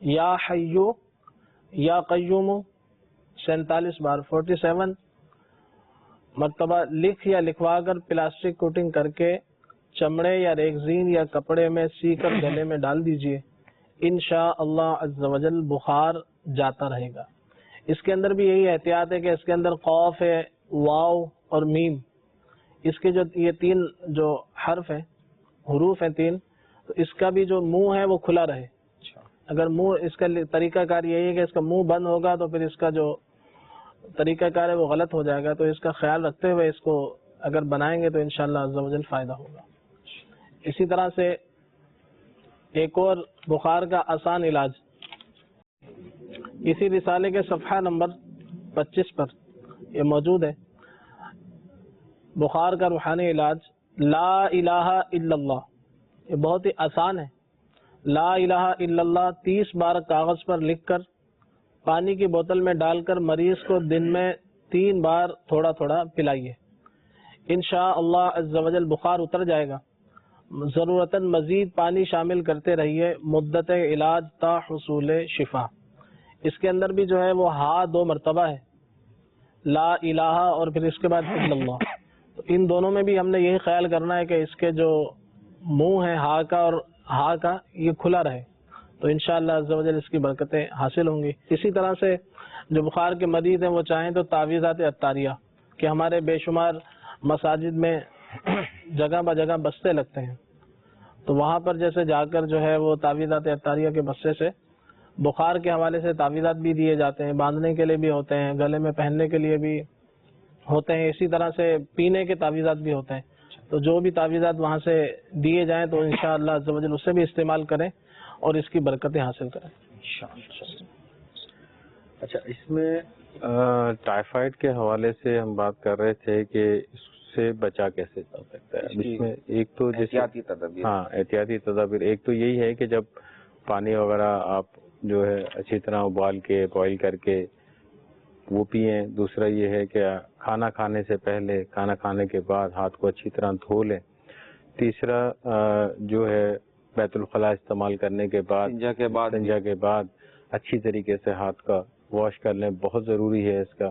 S4: یا حیو یا قیوم 47 بار 47 مرتبہ لکھ یا لکھوا کر پلاسٹک کوٹنگ کر کے چمڑے یا ریگزین یا کپڑے میں سی کر گلے میں ڈال دیجئے، انشاءاللہ عز و جل بخار جاتا رہے گا۔ اس کے اندر بھی یہی احتیاط ہے کہ اس کے اندر قوف ہے، واو اور میم، اس کے جو یہ 3 جو حرف ہیں، حروف ہیں 3، تو اس کا بھی جو منہ ہے وہ کھلا رہے۔ اگر منہ، اس کا طریقہ کار یہی ہے کہ اس کا منہ بند ہوگا تو پھر اس کا جو طریقہ کار ہے وہ غلط ہو جائے گا، تو اس کا خیال رکھتے ہوئے اس کو اگر بنائیں گے تو انشاءاللہ عز و جل فائدہ ہوگا۔ اسی طرح سے ایک اور بخار کا آسان علاج، اسی رسالے کے صفحہ نمبر 25 پر یہ موجود ہے، بخار کا روحانی علاج، لا الہ الا اللہ، یہ بہت ہی آسان ہے۔ لا الہ الا اللہ 30 بار کاغذ پر لکھ کر پانی کی بوتل میں ڈال کر مریض کو دن میں 3 بار تھوڑا تھوڑا پلائیے، انشاءاللہ عز و جل بخار اتر جائے گا۔ ضرورتاً مزید پانی شامل کرتے رہیے، مدت علاج تا حصول شفا۔ اس کے اندر بھی جو ہے وہ ہا 2 مرتبہ ہے، لا الہ اور پھر اس کے بعد الا اللہ، تو ان دونوں میں بھی ہم نے یہی خیال کرنا ہے کہ اس کے جو منہ ہے ہا کا اور ہا کا یہ کھلا رہے، تو انشاءاللہ عز و جل اس کی برکتیں حاصل ہوں گی۔ اسی طرح سے جو بخار کے مریض ہیں وہ چاہیں تو تعویذات عطاریہ، کہ ہمارے بے شمار مساجد میں جگہ بہ جگہ بستے لگتے ہیں، تو وہاں پر جیسے جا کر جو ہے وہ تعویذات عطاریہ کے بستے سے بخار کے حوالے سے تعویذات بھی دیے جاتے ہیں، باندھنے کے لیے بھی ہوتے ہیں، گلے میں پہننے کے لیے بھی ہوتے ہیں، اسی طرح سے پینے کے تعویذات بھی ہوتے ہیں، تو جو بھی تعویذات وہاں سے دیے جائیں تو انشاءاللہ عز و جل اسے بھی استعمال کریں اور اس کی برکتیں حاصل کریں۔
S2: اچھا، اس میں ٹائیفائڈ کے حوالے سے ہم بات کر رہے تھے کہ اس سے بچا کیسے جا سکتا ہے؟ اس میں ایک تو
S3: احتیاطی تدابیر،
S2: ہاں احتیاطی تدابیر، ایک تو یہی ہے کہ جب پانی وغیرہ آپ جو ہے اچھی طرح ابال کے بوائل کر کے وہ پئیں، دوسرا یہ ہے کہ کھانا کھانے سے پہلے، کھانا کھانے کے بعد ہاتھ کو اچھی طرح دھو لیں، تیسرا جو ہے بیت الخلاء استعمال کرنے کے بعد، استنجا کے بعد اچھی طریقے سے ہاتھ کا واش کر لیں، بہت ضروری ہے اس کا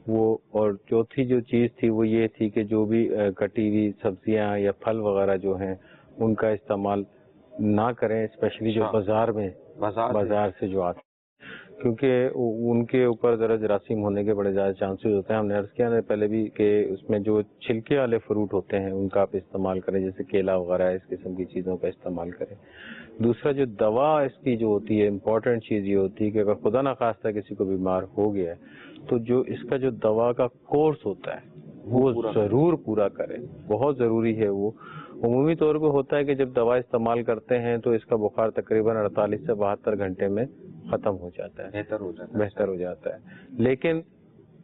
S2: وہ۔ اور چوتھی جو چیز تھی وہ یہ تھی کہ جو بھی کٹی ہوئی سبزیاں یا پھل وغیرہ جو ہیں ان کا استعمال نہ کریں، اسپیشلی جو بازار سے جو آتے، کیونکہ ان کے اوپر ذرا جراثیم ہونے کے بڑے زیادہ چانسز ہوتے ہیں۔ ہم نے عرض کیا پہلے بھی کہ اس میں جو چھلکے والے فروٹ ہوتے ہیں ان کا آپ استعمال کریں، جیسے کیلا وغیرہ، اس قسم کی چیزوں کا استعمال کریں۔ دوسرا جو دوا اس کی جو ہوتی ہے، امپورٹنٹ چیز یہ ہوتی ہے کہ اگر خدا نخواستہ کسی کو بیمار ہو گیا ہے تو جو اس کا جو دوا کا کورس ہوتا ہے وہ ضرور پورا کریں, بہت ضروری ہے وہ. عمومی طور پہ ہوتا ہے کہ جب دوا استعمال کرتے ہیں تو اس کا بخار تقریباً 48 سے 72 گھنٹے میں ختم ہو جاتا ہے, بہتر ہو جاتا ہے, لیکن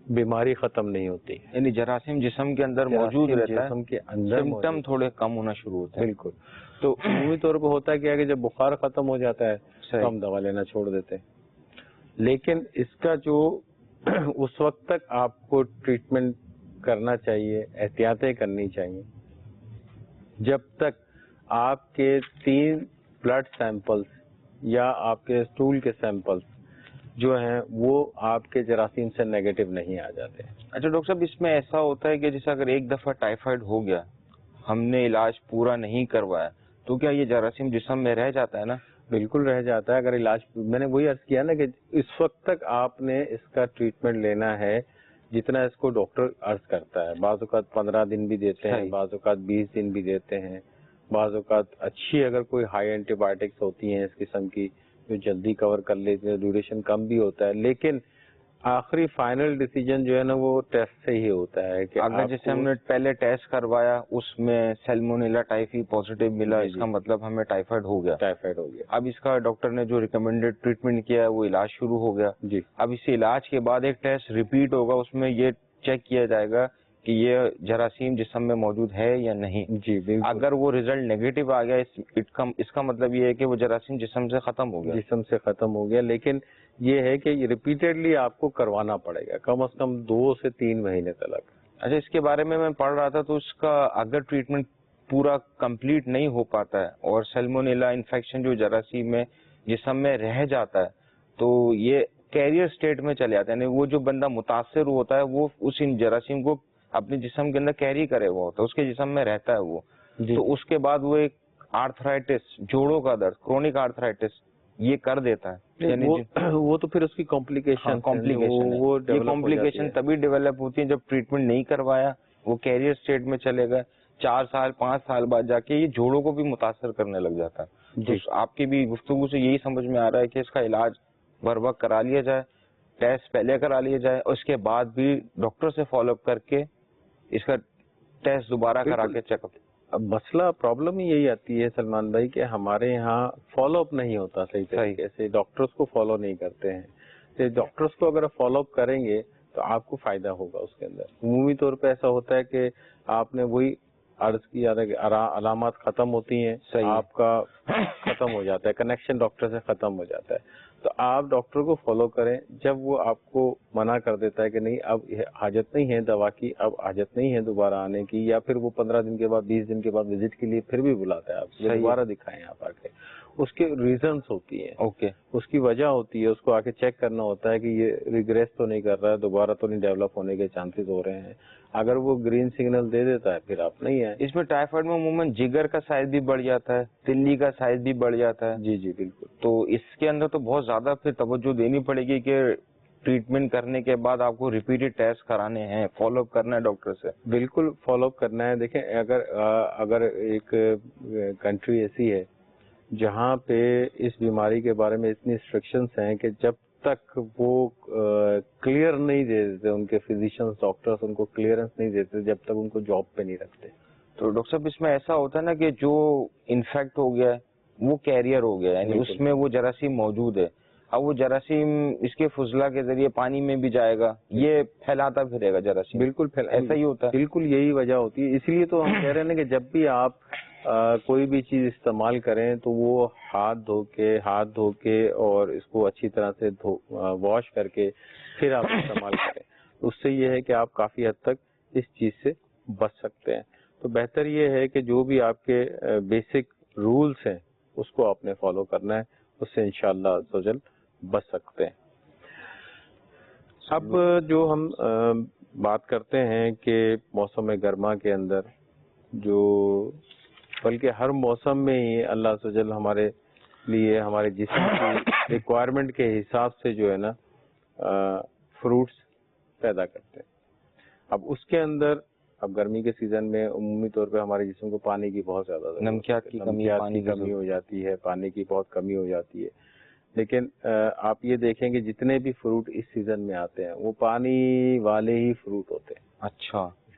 S2: بیماری ختم نہیں ہوتی,
S3: یعنی جراثیم جسم کے اندر موجود رہتا ہے,
S2: جسم کے اندر
S3: سمٹم تھوڑے کم ہونا شروع ہوتے ہیں.
S2: بالکل. تو عمومی طور پہ ہوتا ہے کیا کہ جب بخار ختم ہو جاتا ہے تو ہم دوا لینا چھوڑ دیتے ہیں, لیکن اس کا جو اس وقت تک آپ کو ٹریٹمنٹ کرنا چاہیے, احتیاطیں کرنی چاہیے جب تک آپ کے 3 بلڈ سیمپلز یا آپ کے اسٹول کے سیمپلز جو ہیں وہ آپ کے جراثیم سے نیگیٹو نہیں آ جاتے.
S3: اچھا ڈاکٹر صاحب, اس میں ایسا ہوتا ہے کہ جیسے اگر ایک دفعہ ٹائیفائڈ ہو گیا, ہم نے علاج پورا نہیں کروایا, تو کیا یہ جراثیم جسم میں رہ جاتا ہے نا؟
S2: بالکل رہ جاتا ہے. اگر علاج, میں نے وہی عرض کیا نا کہ اس وقت تک آپ نے اس کا ٹریٹمنٹ لینا ہے جتنا اس کو ڈاکٹر عرض کرتا ہے. بعض اوقات 15 دن بھی دیتے ہیں, بعض اوقات 20 دن بھی دیتے ہیں, بعض اوقات اچھی اگر کوئی ہائی اینٹی بایوٹکس ہوتی ہیں اس قسم کی جو جلدی کور کر لیتے ہیں, ڈیوریشن کم بھی ہوتا ہے, لیکن آخری فائنل ڈیسیجن جو ہے نا وہ ٹیسٹ سے ہی ہوتا ہے. کہ
S3: اگر جیسے ہم نے پہلے ٹیسٹ کروایا اس میں سیلمونیلا ٹائفی پازیٹیو ملا, اس کا مطلب ہمیں ٹائیفائڈ ہو گیا. اب اس کا ڈاکٹر نے جو ریکمینڈیڈ ٹریٹمنٹ کیا ہے وہ علاج شروع ہو گیا.
S2: جی.
S3: اب اس علاج کے بعد ایک ٹیسٹ ریپیٹ ہوگا, اس میں یہ چیک کیا جائے گا کہ یہ جراثیم جسم میں موجود ہے یا نہیں.
S2: جی بالکل.
S3: اگر وہ ریزلٹ نیگیٹو آ گیا اس کا مطلب یہ ہے کہ وہ جراثیم جسم سے ختم ہو گیا.
S2: لیکن یہ ہے کہ ریپیٹڈلی آپ کو کروانا پڑے گا کم از کم 2 سے 3 مہینے تک.
S3: اچھا, اس کے بارے میں پڑھ رہا تھا تو اس کا اگر ٹریٹمنٹ پورا کمپلیٹ نہیں ہو پاتا ہے اور سیلمونیلا انفیکشن جو جراثیم میں جسم میں رہ جاتا ہے تو یہ کیریئر سٹیٹ میں چلے جاتا ہے, یعنی وہ جو بندہ متاثر ہوتا ہے وہ اس جراثیم کو اپنے جسم کے اندر کیری کرے ہوا ہوتا ہے, اس کے جسم میں رہتا ہے وہ. تو اس کے بعد وہ ایک آرتھرائٹس, جوڑوں کا درد, کرونک آرتھرائٹس یہ کر دیتا ہے. یعنی
S2: وہ تو پھر اس کی کمپلیکیشن
S3: تبھی ڈیولپ ہوتی ہے جب ٹریٹمنٹ نہیں کروایا, وہ کیریئر سٹیٹ میں چلے گئے. 4 سال 5 سال بعد جا کے یہ جوڑوں کو بھی متاثر کرنے لگ جاتا ہے. تو آپ کی بھی گفتگو سے یہی سمجھ میں آ رہا ہے کہ اس کا علاج بر وقت کرا لیا جائے, ٹیسٹ پہلے کرا لیا جائے, اور اس کے بعد بھی ڈاکٹر سے فالو اپ کر کے اس کا ٹیسٹ دوبارہ کرا کے چیک اپ.
S2: اب مسئلہ پرابلم ہی یہی آتی ہے سلمان بھائی کہ ہمارے یہاں فالو اپ نہیں ہوتا صحیح طریقے سے, ڈاکٹرز کو فالو نہیں کرتے ہیں. تو ڈاکٹرز کو اگر فالو اپ کریں گے تو آپ کو فائدہ ہوگا اس کے اندر. عمومی طور پہ ایسا ہوتا ہے کہ آپ نے وہی عرض کیا تھا کہ علامات ختم ہوتی ہیں, آپ کا ختم ہو جاتا ہے, کنیکشن ڈاکٹر سے ختم ہو جاتا ہے. تو آپ ڈاکٹر کو فالو کریں, جب وہ آپ کو منع کر دیتا ہے کہ نہیں اب حاجت نہیں ہے دوا کی, اب حاجت نہیں ہے دوبارہ آنے کی, یا پھر وہ 15 دن کے بعد 20 دن کے بعد وزٹ کے لیے پھر بھی بلاتا ہے آپ کو, دوبارہ دکھائیں آپ آ کے, اس کے ریزنس ہوتی ہیں, اس کی وجہ ہوتی ہے, اس کو آ کے چیک کرنا ہوتا ہے کہ یہ ریگریس تو نہیں کر رہا ہے, دوبارہ تو نہیں ڈیولپ ہونے کے چانسز ہو رہے ہیں. اگر وہ گرین سگنل دے دیتا ہے پھر آپ نہیں ہے.
S3: اس میں ٹائیفائڈ میں عموماً جگر کا سائز بھی بڑھ جاتا ہے, تلی کا سائز بھی بڑھ جاتا ہے.
S2: جی جی بالکل.
S3: تو اس کے اندر تو بہت زیادہ پھر توجہ دینی پڑے گی کہ ٹریٹمنٹ کرنے کے بعد آپ کو ریپیٹڈ ٹیسٹ کرانے ہیں, فالو اپ کرنا ہے ڈاکٹر سے.
S2: بالکل فالو اپ کرنا ہے. دیکھیں اگر ایک کنٹری ایسی ہے جہاں پہ اس بیماری کے بارے میں اتنی انسٹرکشنز ہیں کہ جب تک وہ کلیئر نہیں دے دیتے, ان کے فزیشنز ڈاکٹرز ان کو کلیئرنس نہیں دیتے جب تک ان کو جاب پہ نہیں رکھتے.
S3: تو ڈاکٹر صاحب اس میں ایسا ہوتا ہے نا کہ جو انفیکٹ ہو گیا ہے وہ کیریئر ہو گیا, یعنی اس میں وہ جراثیم موجود ہے. اب وہ جراثیم اس کے فضلہ کے ذریعے پانی میں بھی جائے گا, یہ پھیلاتا پھرے گا جراثیم.
S2: بالکل
S3: ایسا ہی ہوتا ہے.
S2: بالکل یہی وجہ ہوتی ہے. اسی لیے تو ہم کہہ رہے ہیں کہ جب بھی آپ کوئی بھی چیز استعمال کریں تو وہ ہاتھ دھو کے اور اس کو اچھی طرح سے واش کر کے پھر آپ استعمال کریں. اس سے یہ ہے کہ آپ کافی حد تک اس چیز سے بچ سکتے ہیں. تو بہتر یہ ہے کہ جو بھی آپ کے بیسک رولز ہیں اس کو آپ نے فالو کرنا ہے, اس سے انشاءاللہ عز و جل بچ سکتے ہیں. اب جو ہم بات کرتے ہیں کہ موسم گرما کے اندر جو بلکہ ہر موسم میں ہی اللہ عز و جل ہمارے لیے ہمارے جسم کی ریکوائرمنٹ کے حساب سے جو ہے نا فروٹس پیدا کرتے ہیں. اب اس کے اندر اب گرمی کے سیزن میں عمومی طور پہ ہمارے جسم کو پانی کی بہت زیادہ
S3: نمکیات کی
S2: کمی ہو جاتی ہے, پانی کی بہت کمی ہو جاتی ہے. لیکن آپ یہ دیکھیں کہ جتنے بھی فروٹ اس سیزن میں آتے ہیں وہ پانی والے ہی فروٹ ہوتے ہیں.
S3: اچھا,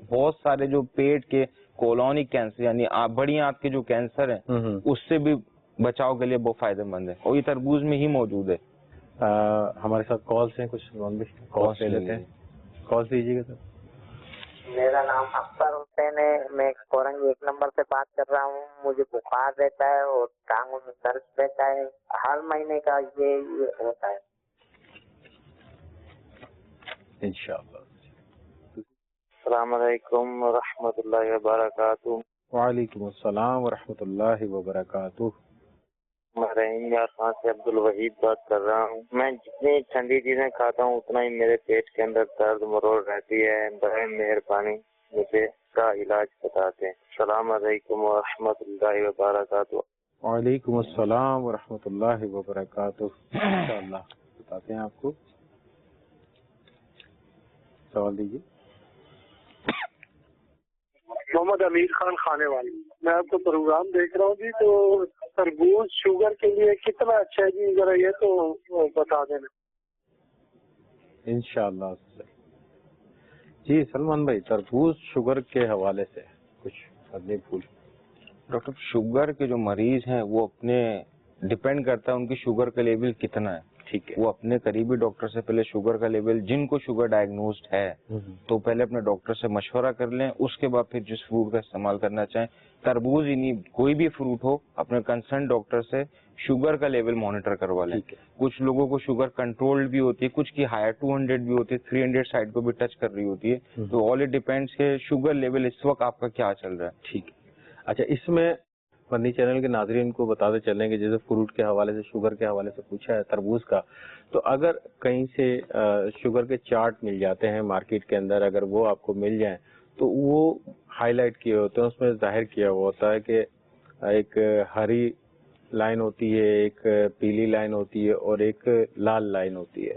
S3: بہت سارے جو پیٹ کے کولونک کینسر یعنی بڑی آنت کے جو کینسر ہیں اس سے بھی بچاؤ کے لیے بہت فائدہ مند ہے، اور یہ تربوز میں ہی موجود ہے۔
S2: ہمارے ساتھ کالس ہیں کچھ، کال لے لیتے ہیں، کال دیجیے گا سر۔
S5: میرا نام اختر حسین ہے، میں کورنگ 1 نمبر سے بات کر رہا ہوں۔ مجھے بخار رہتا ہے اور ٹانگوں میں درد رہتا ہے، ہر مہینے کا یہ ہوتا ہے۔
S2: انشاءاللہ۔
S6: السلام علیکم ورحمۃ اللہ وبرکاتہ۔
S2: وعلیکم السلام ورحمۃ اللہ وبرکاتہ۔
S6: میں رحیم یار خان سے عبد الوحید بات کر رہا ہوں۔ میں جتنی ٹھنڈی چیزیں کھاتا ہوں اتنا ہی میرے پیٹ کے اندر درد مروڑ رہتی ہے، برائے مہربانی مجھے اس کا علاج بتاتے ہیں۔ السلام علیکم ورحمۃ اللہ وبرکاتہ۔
S2: وعلیکم السلام ورحمۃ اللہ وبرکاتہ۔ انشاءاللہ بتاتے ہیں آپ کو، سوال دیجیے۔
S7: محمد امیر خان خانے والی، میں آپ کا پروگرام دیکھ رہا ہوں جی، تو تربوز شوگر کے لیے کتنا اچھا ہے جی، ذرا یہ تو بتا دینا۔
S2: انشاءاللہ۔ جی سلمان بھائی، تربوز شوگر کے حوالے سے کچھ نہیں پوچھ۔
S3: ڈاکٹر، شوگر کے جو مریض ہیں وہ اپنے ڈپینڈ کرتا ہے ان کی شوگر کا لیول کتنا ہے، ٹھیک ہے، وہ اپنے قریبی ڈاکٹر سے پہلے شوگر کا لیول، جن کو شوگر ڈائگنوزڈ ہے تو پہلے اپنے ڈاکٹر سے مشورہ کر لیں، اس کے بعد پھر جس فروٹ کا استعمال کرنا چاہیں، تربوز ہی کوئی بھی فروٹ ہو، اپنے کنسرن ڈاکٹر سے شوگر کا لیول مانیٹر کروا لیں۔ کچھ لوگوں کو شوگر کنٹرولڈ بھی ہوتی ہے، کچھ کی ہائر 200 بھی ہوتی ہے، 300 سائڈ کو بھی ٹچ کر رہی ہوتی ہے، تو آل اٹ ڈیپینڈس کہ شوگر لیول اس وقت آپ کا کیا چل رہا ہے۔
S2: ٹھیک ہے، اچھا، اس میں مدنی چینل کے ناظرین کو بتاتے چلیں کہ جیسے فروٹ کے حوالے سے، شوگر کے حوالے سے پوچھا ہے تربوز کا، تو اگر کہیں سے شوگر کے چارٹ مل جاتے ہیں مارکیٹ کے اندر، اگر وہ آپ کو مل جائیں تو وہ ہائی لائٹ کیے ہوتے ہیں، اس میں ظاہر کیا ہوا ہوتا ہے کہ ایک ہری لائن ہوتی ہے، ایک پیلی لائن ہوتی ہے اور ایک لال لائن ہوتی ہے۔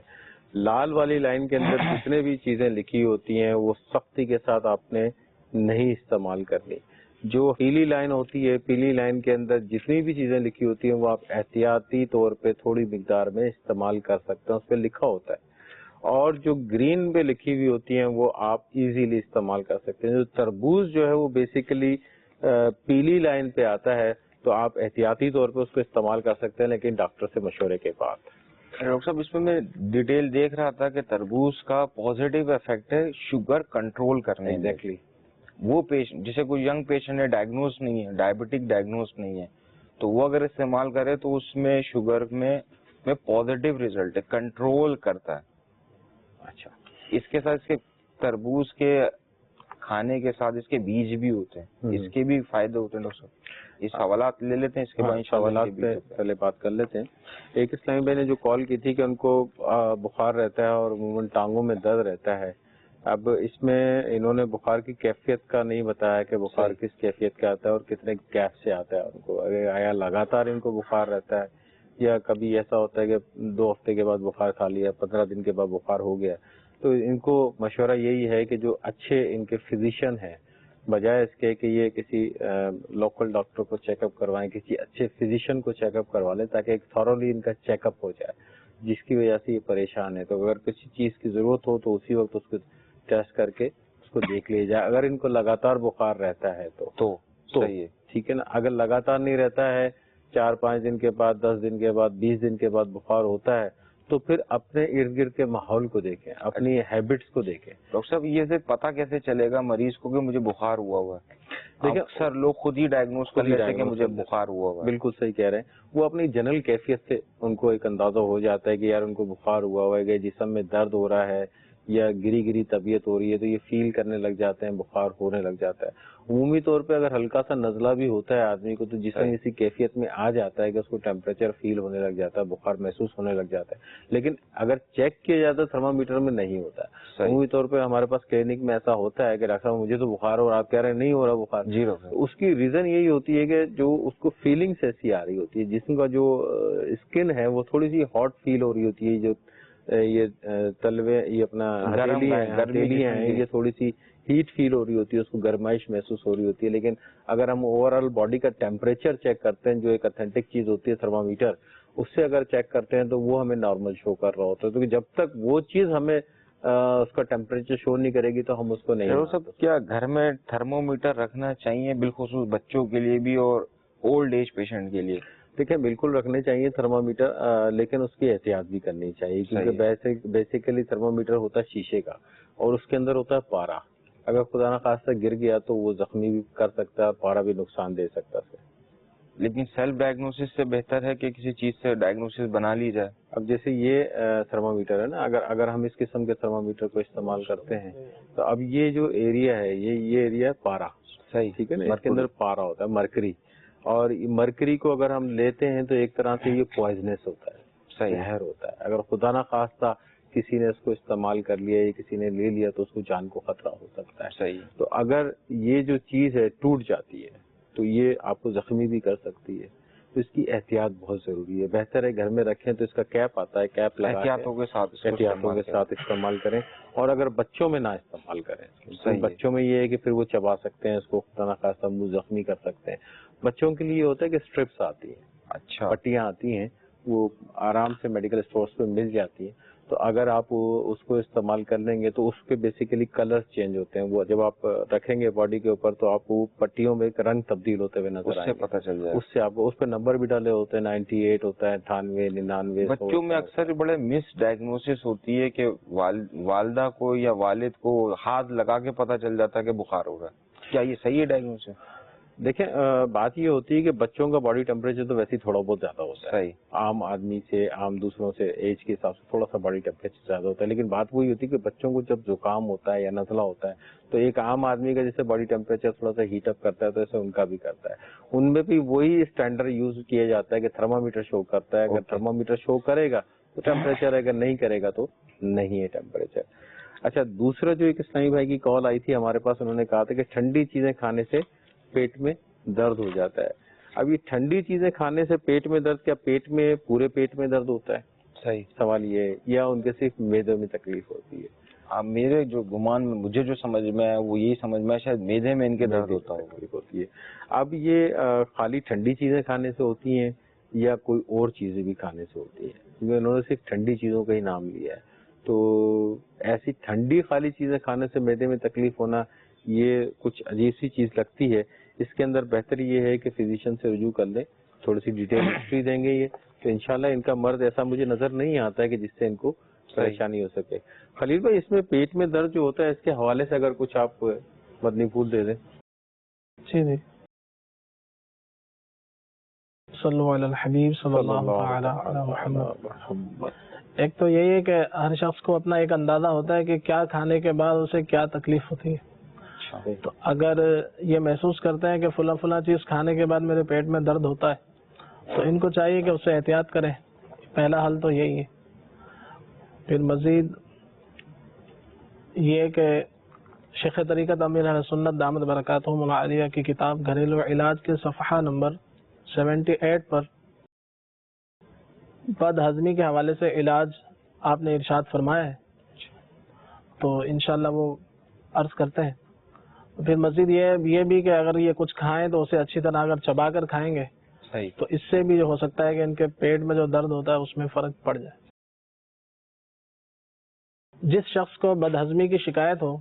S2: لال والی لائن کے اندر جتنے بھی چیزیں لکھی ہوتی ہیں وہ سختی کے ساتھ آپ نے نہیں استعمال کرنی۔ جو پیلی لائن ہوتی ہے، پیلی لائن کے اندر جتنی بھی چیزیں لکھی ہوتی ہیں وہ آپ احتیاطی طور پہ تھوڑی مقدار میں استعمال کر سکتے ہیں، اس پہ لکھا ہوتا ہے، اور جو گرین پہ لکھی ہوئی ہوتی ہیں وہ آپ ایزیلی استعمال کر سکتے ہیں۔ جو تربوز جو ہے وہ بیسیکلی پیلی لائن پہ آتا ہے، تو آپ احتیاطی طور پہ اس کو استعمال کر سکتے ہیں، لیکن ڈاکٹر سے مشورے کے بعد۔
S3: ڈاکٹر صاحب، اس میں ڈیٹیل دیکھ رہا تھا کہ تربوز کا پازیٹیو افیکٹ ہے شوگر کنٹرول کرنے میں۔
S2: ایگزیکٹلی،
S3: وہ پیشنٹ جسے کوئی ینگ پیشنٹ ہے، ڈائگنوز نہیں ہے، ڈائبٹک ڈائگنوز نہیں ہے، تو وہ اگر استعمال کرے تو اس میں شوگر میں پازیٹیو ریزلٹ ہے، کنٹرول کرتا ہے۔
S2: اچھا،
S3: اس کے ساتھ اس کے تربوز کے کھانے کے ساتھ اس کے بیج بھی ہوتے ہیں، اس کے بھی فائدے ہوتے ہیں۔ ڈاکٹر صاحب، اس حوالات لے لیتے ہیں، اس کے بعد
S2: سوالات پہ پہلے بات کر لیتے ہیں۔ ایک اسلامی بھائی نے جو کال کی تھی کہ ان کو بخار رہتا ہے اور عموماً ٹانگوں میں درد رہتا ہے، اب اس میں انہوں نے بخار کی کیفیت کا نہیں بتایا کہ بخار کس کیفیت کا آتا ہے اور کتنے گیپ سے آتا ہے ان کو، آیا لگاتار ان کو بخار رہتا ہے یا کبھی ایسا ہوتا ہے کہ 2 ہفتے کے بعد بخار کھا لیا، 15 دن کے بعد بخار ہو گیا۔ تو ان کو مشورہ یہی ہے کہ جو اچھے ان کے فزیشین ہیں، بجائے اس کے کہ یہ کسی لوکل ڈاکٹر کو چیک اپ کروائیں، کسی اچھے فزیشین کو چیک اپ کروا لیں تاکہ ایک تھورولی ان کا چیک اپ ہو جائے، جس کی وجہ سے یہ پریشان ہے۔ تو اگر کسی چیز کی ضرورت ہو تو اسی وقت اس کو ٹیسٹ کر کے اس کو دیکھ لیا جائے۔ اگر ان کو لگاتار بخار رہتا ہے تو
S3: صحیح ہے،
S2: ٹھیک ہے نا۔ اگر لگاتار نہیں رہتا ہے، 4-5 دن کے بعد، 10 دن کے بعد، 20 دن کے بعد بخار ہوتا ہے، تو پھر اپنے ارد گرد کے ماحول کو دیکھیں، اپنی ہیبٹس کو دیکھیں۔
S3: ڈاکٹر صاحب، یہ سے پتا کیسے چلے گا مریض کو کہ مجھے بخار ہوا ہوا ہے؟ دیکھیں، اکثر لوگ خود ہی ڈائگنوز کر لیتے ہیں کہ مجھے بخار ہوا ہوا ہے۔
S2: بالکل صحیح کہہ رہے ہیں، وہ اپنی جنرل کیفیت سے ان کو ایک اندازہ ہو جاتا ہے کہ یار ان کو بخار ہوا ہوا ہے، جسم میں درد ہو رہا ہے یا گری گری طبیعت ہو رہی ہے، تو یہ فیل کرنے لگ جاتے ہیں، بخار ہونے لگ جاتا ہے۔ عمومی طور پہ اگر ہلکا سا نزلہ بھی ہوتا ہے آدمی کو تو جسم اسی کیفیت میں آ جاتا ہے کہ اس کو ٹیمپریچر فیل ہونے لگ جاتا ہے، بخار محسوس ہونے لگ جاتا ہے، لیکن اگر چیک کیا جاتا ہے تھرمامیٹر میں نہیں ہوتا ہے۔ عمومی طور پہ ہمارے پاس کلینک میں ایسا ہوتا ہے کہ ڈاکٹر صاحب مجھے تو بخار ہو رہا، آپ کہہ رہے ہیں نہیں ہو رہا بخار، اس کی ریزن یہی ہوتی ہے کہ جو اس کو فیلنگس ایسی آ رہی ہوتی ہے، جسم کا جو اسکن ہے وہ تھوڑی سی ہاٹ فیل ہو رہی ہوتی ہے، جو یہ تلوے، یہ اپنا ہتھیلی ہیں، یہ تھوڑی سی ہیٹ فیل ہو رہی ہوتی ہے، اس کو گرمائش محسوس ہو رہی ہوتی ہے۔ لیکن اگر ہم اوور آل باڈی کا ٹیمپریچر چیک کرتے ہیں، جو ایک اتھینٹک چیز ہوتی ہے تھرمامیٹر، اس سے اگر چیک کرتے ہیں تو وہ ہمیں نارمل شو کر رہا ہوتا ہے، کیونکہ جب تک وہ چیز ہمیں اس کا ٹیمپریچر شو نہیں کرے گی تو ہم اس کو نہیں.
S3: سب کیا گھر میں تھرمومیٹر رکھنا چاہیے بالخصوص بچوں کے لیے بھی اور اولڈ ایج پیشنٹ کے لیے؟
S2: دیکھیں بالکل رکھنے چاہیے تھرمومیٹر، لیکن اس کی احتیاط بھی کرنی چاہیے، کیونکہ بیسیکلی تھرمومیٹر ہوتا ہے شیشے کا اور اس کے اندر ہوتا ہے پارا. اگر خدا نخواستہ گر گیا تو وہ زخمی بھی کر سکتا ہے اور پارا بھی نقصان دے سکتا ہے.
S3: لیکن سیلف ڈائگنوسس سے بہتر ہے کہ کسی چیز سے ڈائگنوسس بنا لی جائے.
S2: اب جیسے یہ تھرمومیٹر ہے نا، اگر ہم اس قسم کے تھرمومیٹر کو استعمال کرتے ہیں تو اب یہ جو ایریا ہے یہ ایریا ہے پارا.
S3: صحیح،
S2: ٹھیک ہے نا، اس کے اندر پارا ہوتا ہے مرکری، اور مرکری کو اگر ہم لیتے ہیں تو ایک طرح سے یہ پوائزنس ہوتا ہے، زہر ہوتا ہے. اگر خدا نخواستہ کسی نے اس کو استعمال کر لیا یا کسی نے لے لیا تو اس کو جان کو خطرہ ہو سکتا ہے.
S3: صحیح.
S2: تو اگر یہ جو چیز ہے ٹوٹ جاتی ہے تو یہ آپ کو زخمی بھی کر سکتی ہے، تو اس کی احتیاط بہت ضروری ہے. بہتر ہے گھر میں رکھیں تو اس کا کیپ آتا ہے، کیپ لگا
S3: احتیاطوں کے
S2: ساتھ استعمال کریں. اور اگر بچوں میں نہ استعمال کریں، بچوں میں یہ ہے کہ پھر وہ چبا سکتے ہیں اس کو، خدا نخواستہ منہ زخمی کر سکتے ہیں. بچوں کے لیے یہ ہوتا ہے کہ اسٹرپس آتی ہیں،
S3: اچھا
S2: پٹیاں آتی ہیں، وہ آرام سے میڈیکل اسٹورز پہ مل جاتی ہیں. تو اگر آپ اس کو استعمال کر لیں گے تو اس کے بیسیکلی کلرز چینج ہوتے ہیں. وہ جب آپ رکھیں گے باڈی کے اوپر تو آپ کو پٹیوں میں ایک رنگ تبدیل ہوتے ہوئے نظر آئیں گے.
S3: پتہ چل جائے،
S2: اس سے آپ کو اس پہ نمبر بھی ڈالے ہوتے ہیں، 98 ہوتا ہے، 98 99.
S3: بچوں میں اکثر بڑے مس ڈائگنوسس ہوتی ہے کہ والدہ کو یا والد کو ہاتھ لگا کے پتہ چل جاتا ہے کہ بخار ہو رہا ہے. کیا یہ صحیح ہے ڈائگنوسس؟
S2: دیکھیں بات یہ ہوتی ہے کہ بچوں کا باڈی ٹیمپریچر تو ویسے ہی تھوڑا بہت زیادہ ہوتا ہے.
S3: صحیح.
S2: عام آدمی سے، عام دوسروں سے ایج کے حساب سے تھوڑا سا باڈی ٹیمپریچر زیادہ ہوتا ہے. لیکن بات وہی ہوتی ہے کہ بچوں کو جب زکام ہوتا ہے یا نزلہ ہوتا ہے تو ایک عام آدمی کا جیسے باڈی ٹیمپریچر تھوڑا سا ہیٹ اپ کرتا ہے تو ایسے ان کا بھی کرتا ہے. ان میں بھی وہی اسٹینڈرڈ یوز کیا جاتا ہے کہ تھرمامیٹر شو کرتا ہے. اگر تھرمامیٹر شو کرے گا تو ٹیمپریچر ہے، اگر نہیں کرے گا تو نہیں ہے ٹیمپریچر. اچھا، دوسرا جو ایک اسلامی بھائی کی کال آئی تھی ہمارے پاس، انہوں نے کہا تھا کہ ٹھنڈی چیزیں کھانے سے پیٹ میں درد ہو جاتا ہے. اب یہ ٹھنڈی چیزیں کھانے سے پیٹ میں درد، کیا پیٹ میں پورے پیٹ میں درد ہوتا ہے؟
S3: صحیح.
S2: سوال یہ ہے، یا ان کے صرف معدے میں تکلیف ہوتی ہے؟
S3: میرے جو گمان میں مجھے جو سمجھ میں ہے وہ یہی سمجھ میں شاید معدے میں ان کے درد ہوتا
S2: ہوتی ہے. اب یہ خالی ٹھنڈی چیزیں کھانے سے ہوتی ہیں یا کوئی اور چیزیں بھی کھانے سے ہوتی ہیں؟ کیونکہ انہوں نے صرف ٹھنڈی چیزوں کا ہی نام لیا ہے. تو ایسی ٹھنڈی خالی چیزیں کھانے سے معدے میں تکلیف ہونا یہ کچھ عجیب سی چیز لگتی ہے. اس کے اندر بہتر یہ ہے کہ فزیشین سے رجوع کر لیں، تھوڑی سی ڈیٹیل ہسٹری دیں گے یہ تو انشاءاللہ ان کا مرض ایسا مجھے نظر نہیں آتا ہے کہ جس سے ان کو پریشانی ہو سکے. خلیل بھائی، اس میں پیٹ میں درد جو ہوتا ہے اس کے حوالے سے اگر کچھ آپ مدنی پھول دے دیں.
S4: جی صلو علی الحبیب صلی اللہ تعالی علی محمد. ایک تو یہی ہے کہ ہر شخص کو اپنا ایک اندازہ ہوتا ہے کہ کیا کھانے کے بعد اسے کیا تکلیف ہوتی ہے. تو اگر یہ محسوس کرتے ہیں کہ فلاں چیز کھانے کے بعد میرے پیٹ میں درد ہوتا ہے تو ان کو چاہیے کہ اس سے احتیاط کریں. پہلا حل تو یہی ہے. پھر مزید یہ کہ شیخ طریقت امیر اہل سنت دامت برکاتہم العالیہ کی کتاب گھریلو علاج کے صفحہ نمبر 78 پر بد ہضمی کے حوالے سے علاج آپ نے ارشاد فرمایا ہے، تو انشاءاللہ وہ عرض کرتے ہیں. پھر مزید یہ بھی کہ اگر یہ کچھ کھائیں تو اسے اچھی طرح اگر چبا کر کھائیں گے تو اس سے بھی ہو سکتا ہے کہ ان کے پیٹ میں جو درد ہوتا ہے اس میں فرق پڑ جائے. جس شخص کو بدہضمی کی شکایت ہو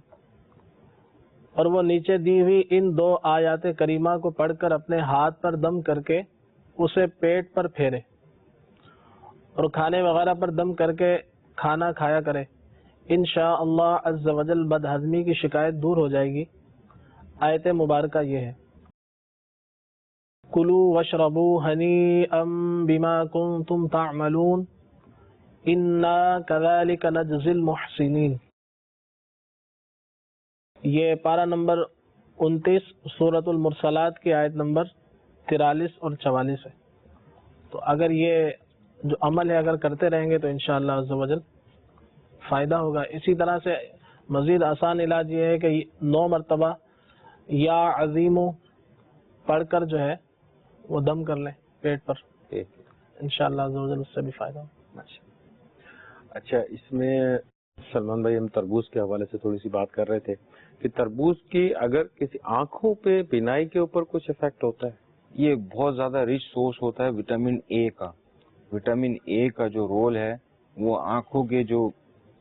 S4: اور وہ نیچے دی ہوئی ان 2 آیات کریمہ کو پڑھ کر اپنے ہاتھ پر دم کر کے اسے پیٹ پر پھیرے اور کھانے وغیرہ پر دم کر کے کھانا کھایا کرے، انشاءاللہ عز و جل بدہضمی کی شکایت دور ہو جائے گی. آیت مبارکہ یہ ہے، کلوا واشربوا ہنیئا بما کنتم تعملون انا کذالک نجزی المحسنین. یہ پارہ نمبر 29 سورۃ المرسلات کی آیت نمبر 43 اور 44 ہے. تو اگر یہ جو عمل ہے اگر کرتے رہیں گے تو انشاءاللہ عز و جل فائدہ ہوگا. اسی طرح سے مزید آسان علاج یہ ہے کہ 9 مرتبہ یا عظیمو پڑھ کر جو ہے وہ دم کر لیں پیٹ پر، انشاءاللہ عز و جل اس سے بھی فائدہ ہوگا.
S2: اچھا، اس میں سلمان بھائی ہم تربوز کے حوالے سے تھوڑی سی بات کر رہے تھے کہ تربوز کی اگر کسی آنکھوں پہ بینائی کے اوپر کچھ افیکٹ ہوتا ہے؟
S3: یہ بہت زیادہ رچ سورس ہوتا ہے وٹامن اے کا. وٹامن اے کا جو رول ہے وہ آنکھوں کے جو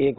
S3: 1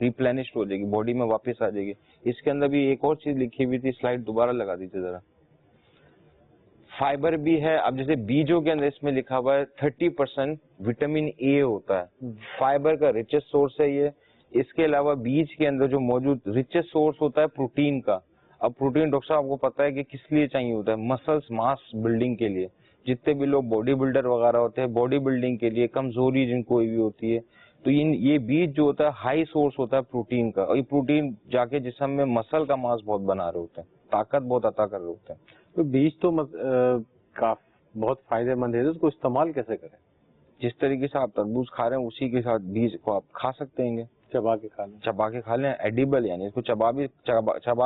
S3: ریپلینشڈ ہو جائے گی, باڈی میں واپس آ جائے گی. اس کے اندر بھی ایک اور چیز لکھی ہوئی تھی, سلائڈ دوبارہ لگا دیجیے ذرا. فائبر بھی ہے. اب جیسے بیجوں کے اندر اس میں لکھا ہوا ہے 30% وٹامن اے ہوتا ہے, فائبر کا ریچسٹ سورس ہے یہ. اس کے علاوہ بیج کے اندر جو موجود ریچسٹ سورس ہوتا ہے پروٹین کا. اب پروٹین ڈاکٹر صاحب آپ کو پتا ہے کہ کس لیے چاہیے ہوتا ہے, مسلس ماس بلڈنگ کے لیے. جتنے بھی لوگ باڈی بلڈر وغیرہ ہوتے ہیں, باڈی بلڈنگ کے لیے, کمزوری جن کو بھی ہوتی ہے, تو یہ بیج جو ہوتا ہے ہائی سورس ہوتا ہے پروٹین کا, اور یہ پروٹین جا کے جسم میں مسل کا ماس بہت بنا رہے ہوتے ہیں, طاقت بہت عطا کر رہے ہوتے ہیں.
S2: تو بیج تو بہت فائدہ مند ہے, اس کو استعمال کیسے کریں؟
S3: جس طریقے سے آپ تربوز کھا رہے ہیں اسی کے ساتھ بیج کو آپ کھا سکتے ہیں.
S2: چبا کے کھا لیں.
S3: چبا کے کھا لیں, ایڈیبل, یعنی اس کو چبا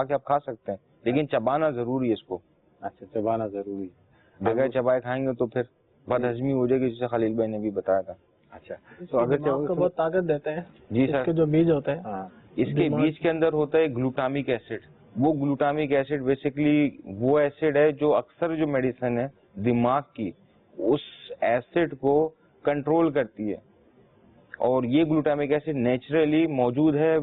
S3: کے آپ کھا سکتے ہیں, لیکن چبانا ضروری ہے اس کو.
S2: اچھا, چبانا ضروری ہے.
S3: بغیر چبائے کھائیں گے تو پھر بد ہضمی ہو جائے گی, جسے خلیل بھائی نے بھی بتایا تھا.
S2: اچھا, تو اگر
S4: دماغ کو بہت طاقت دیتے ہیں.
S3: جی سر,
S4: اس کے جو بیج ہوتے ہیں,
S3: اس کے بیج کے اندر ہوتا ہے گلوٹامک ایسڈ. وہ گلوٹامک ایسڈ بیسیکلی وہ ایسڈ ہے جو اکثر جو میڈیسن ہے دماغ کی, اس ایسڈ کو کنٹرول کرتی ہے. اور یہ گلوٹامک ایسڈ نیچرلی موجود ہے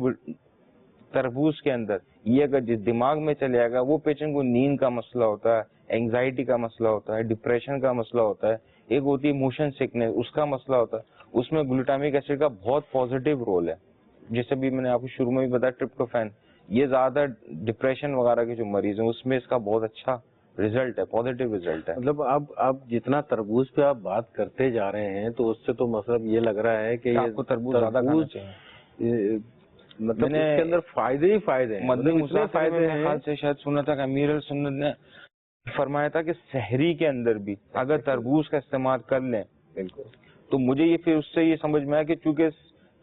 S3: تربوز کے اندر. یہ اگر جس دماغ میں چلے جائے گا, وہ پیشنٹ کو نیند کا مسئلہ ہوتا ہے, اینگزائٹی کا مسئلہ ہوتا ہے, ڈپریشن کا مسئلہ ہوتا ہے, ایک ہوتی ہے موشن سکنس, اس کا مسئلہ ہوتا ہے, اس میں گلوٹامک ایسڈ کا بہت پازیٹیو رول ہے. جیسے بھی میں نے آپ کو شروع میں بھی بتایا ٹرپٹوفین, یہ زیادہ ڈپریشن وغیرہ کے جو مریض ہیں اس میں اس کا بہت اچھا ریزلٹ ہے, پازیٹیو ریزلٹ ہے.
S2: مطلب اب جتنا تربوز پہ آپ بات کرتے جا رہے ہیں تو اس سے تو مطلب یہ لگ رہا ہے کہ
S3: آپ کو تربوز زیادہ کھانا چاہیے.
S2: مطلب اس کے اندر فائدے ہی فائدے ہیں.
S3: مطلب فائدے ہیں. سے شاید سنا تھا کہ امیر السنت نے فرمایا تھا کہ سحری کے اندر بھی اگر تربوز کا استعمال کر لیں,
S2: بالکل,
S3: تو مجھے یہ پھر اس سے یہ سمجھ میں آیا کہ چونکہ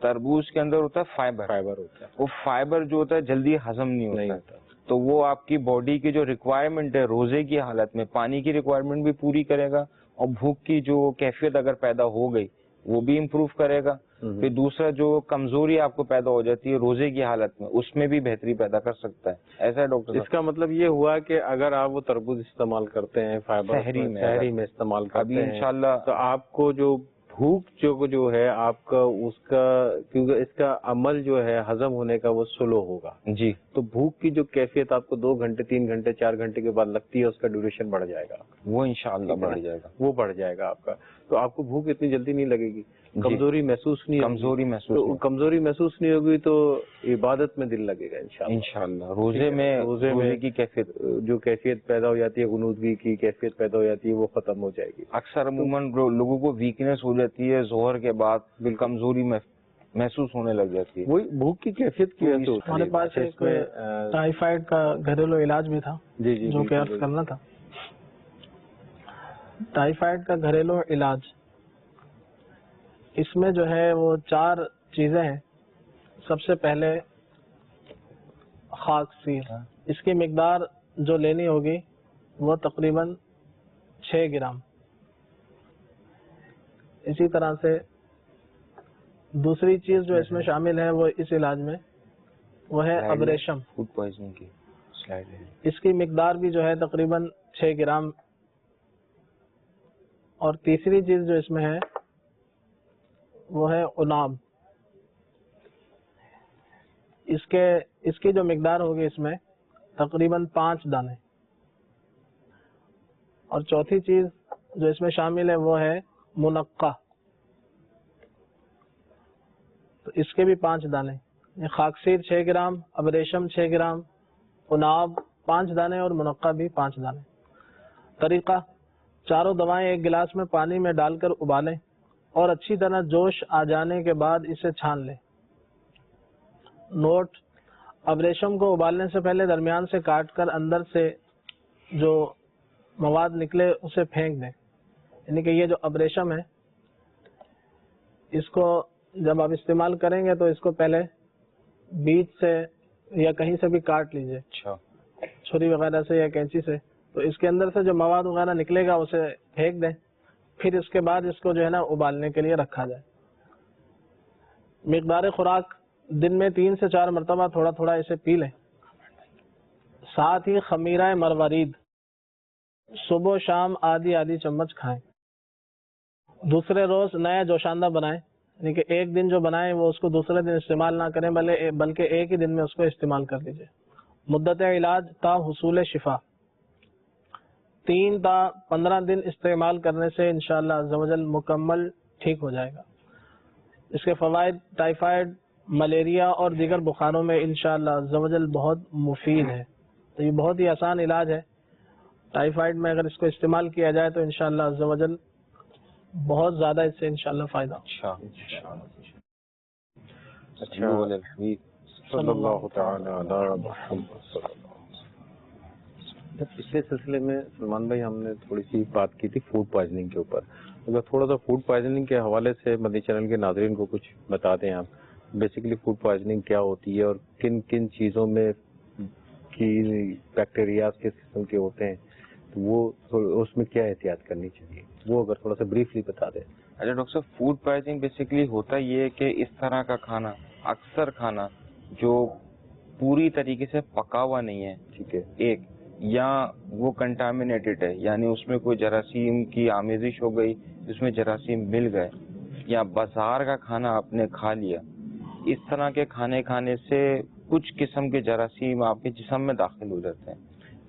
S3: تربوز کے اندر ہوتا ہے فائبر
S2: ہوتا ہے,
S3: وہ فائبر جو ہوتا ہے جلدی ہضم نہیں ہوتا, تو وہ آپ کی باڈی کی جو ریکوائرمنٹ ہے روزے کی حالت میں, پانی کی ریکوائرمنٹ بھی پوری کرے گا, اور بھوک کی جو کیفیت اگر پیدا ہو گئی وہ بھی امپروو کرے گا. پھر دوسرا جو کمزوری آپ کو پیدا ہو جاتی ہے روزے کی حالت میں, اس میں بھی بہتری پیدا کر سکتا ہے. ایسا ہے ڈاکٹر.
S2: اس کا مطلب یہ ہوا کہ اگر آپ وہ تربوز استعمال کرتے ہیں, فائبر سحری میں استعمال کرتے ہیں
S3: انشاءاللہ,
S2: تو آپ کو جو بھوک جو ہے آپ کا, اس کا کیونکہ اس کا عمل جو ہے ہضم ہونے کا وہ سلو ہوگا.
S3: جی,
S2: تو بھوک کی جو کیفیت آپ کو 2 گھنٹے 3 گھنٹے 4 گھنٹے کے بعد لگتی ہے, اس کا ڈیوریشن بڑھ جائے گا,
S3: وہ انشاءاللہ بڑھ جائے گا,
S2: وہ بڑھ جائے گا آپ کا. تو آپ کو بھوک اتنی جلدی نہیں لگے گی, کمزوری محسوس نہیں کمزوری محسوس نہیں ہوگی, تو عبادت میں دل لگے گا
S3: انشاءاللہ. روزے میں کی کیفیت
S2: جو کیفیت پیدا ہو جاتی ہے, غنودگی کی کیفیت پیدا ہو جاتی ہے, وہ ختم ہو جائے گی.
S3: اکثر عموماً لوگوں کو ویکنیس ہو جاتی ہے ظہر کے بعد, کمزوری محسوس ہونے لگ جاتی ہے,
S2: وہی بھوک کی کیفیت کی وجہ سے.
S4: ہمارے پاس ایک ٹائیفائڈ کا گھریلو علاج بھی تھا جو کہ عرض کرنا تھا. ٹائیفائڈ کا گھریلو علاج, اس میں جو ہے وہ 4 چیزیں ہیں. سب سے پہلے خاک سیر, اس کی مقدار جو لینی ہوگی وہ تقریباً 6 گرام. اسی طرح سے دوسری چیز جو اس میں شامل ہے وہ اس علاج میں وہ ہے ابریشم.
S3: فوڈ پوائزننگ کی سلائیڈ ہے,
S4: اس کی مقدار بھی جو ہے تقریباً 6 گرام. اور تیسری چیز جو اس میں ہے وہ ہے عناب. اس کی جو مقدار ہوگی اس میں تقریباً 5 دانے. اور چوتھی چیز جو اس میں شامل ہے وہ ہے منقع, تو اس کے بھی 5 دانے. خاکسیر 6 گرام, ابریشم 6 گرام, عناب 5 دانے اور منقع بھی 5 دانے. طریقہ, چاروں دوائیں ایک گلاس میں پانی میں ڈال کر ابالیں اور اچھی طرح جوش آ جانے کے بعد اسے چھان لیں. نوٹ, ابریشم کو ابالنے سے پہلے درمیان سے کاٹ کر اندر سے جو مواد نکلے اسے پھینک دیں. یعنی کہ یہ جو ابریشم ہے اس کو جب آپ استعمال کریں گے تو اس کو پہلے بیچ سے یا کہیں سے بھی کاٹ لیجئے, چھری وغیرہ سے یا کینچی سے, تو اس کے اندر سے جو مواد وغیرہ نکلے گا اسے پھینک دیں. پھر اس کے بعد اس کو جو ہے نا ابالنے کے لیے رکھا جائے. مقدار خوراک, دن میں 3 سے 4 مرتبہ تھوڑا تھوڑا اسے پی لیں. ساتھ ہی خمیرہ مروارید صبح و شام آدھی چمچ کھائیں. دوسرے روز نیا جوشاندہ بنائیں یعنی کہ ایک دن جو بنائیں وہ اس کو دوسرے دن استعمال نہ کریں بلکہ ایک ہی دن میں اس کو استعمال کر لیجیے. مدت علاج تا حصول شفا 3 تا 15 دن استعمال کرنے سے انشاءاللہ عز و جل مکمل ٹھیک ہو جائے گا. اس کے فوائد ٹائیفائڈ، ملیریا اور دیگر بخاروں میں انشاءاللہ عز و جل بہت مفید ہے. تو یہ بہت ہی آسان علاج ہے. ٹائیفائڈ میں اگر اس کو استعمال کیا جائے تو انشاءاللہ عز و جل بہت زیادہ اس سے انشاءاللہ فائدہ.
S2: صلی اللہ تعالی علی محمد. پچھلے سلسلے میں سلمان بھائی ہم نے تھوڑی سی بات کی تھی فوڈ پوائزننگ کے اوپر. اگر تھوڑا سا فوڈ پوائزننگ کے حوالے سے مدنی چینل کے ناظرین کو کچھ بتا دیں آپ. بیسیکلی فوڈ پوائزننگ کیا ہوتی ہے اور کن کن چیزوں میں کی بیکٹیریاز کس قسم کے ہوتے ہیں، تو وہ اس میں کیا احتیاط کرنی چاہیے، وہ اگر تھوڑا سا بریفلی بتا دیں.
S3: اچھا ڈاکٹر صاحب، فوڈ پوائزننگ بیسیکلی ہوتا یہ ہے کہ اس طرح کا کھانا، اکثر کھانا جو پوری طریقے سے پکا ہوا نہیں ہے، ٹھیک ہے، ایک یا وہ کنٹامینیٹڈ ہے، یعنی اس میں کوئی جراثیم کی آمیزش ہو گئی، اس میں جراثیم مل گئے، یا بازار کا کھانا آپ نے کھا لیا. اس طرح کے کھانے کھانے سے کچھ قسم کے جراثیم آپ کے جسم میں داخل ہو جاتے ہیں.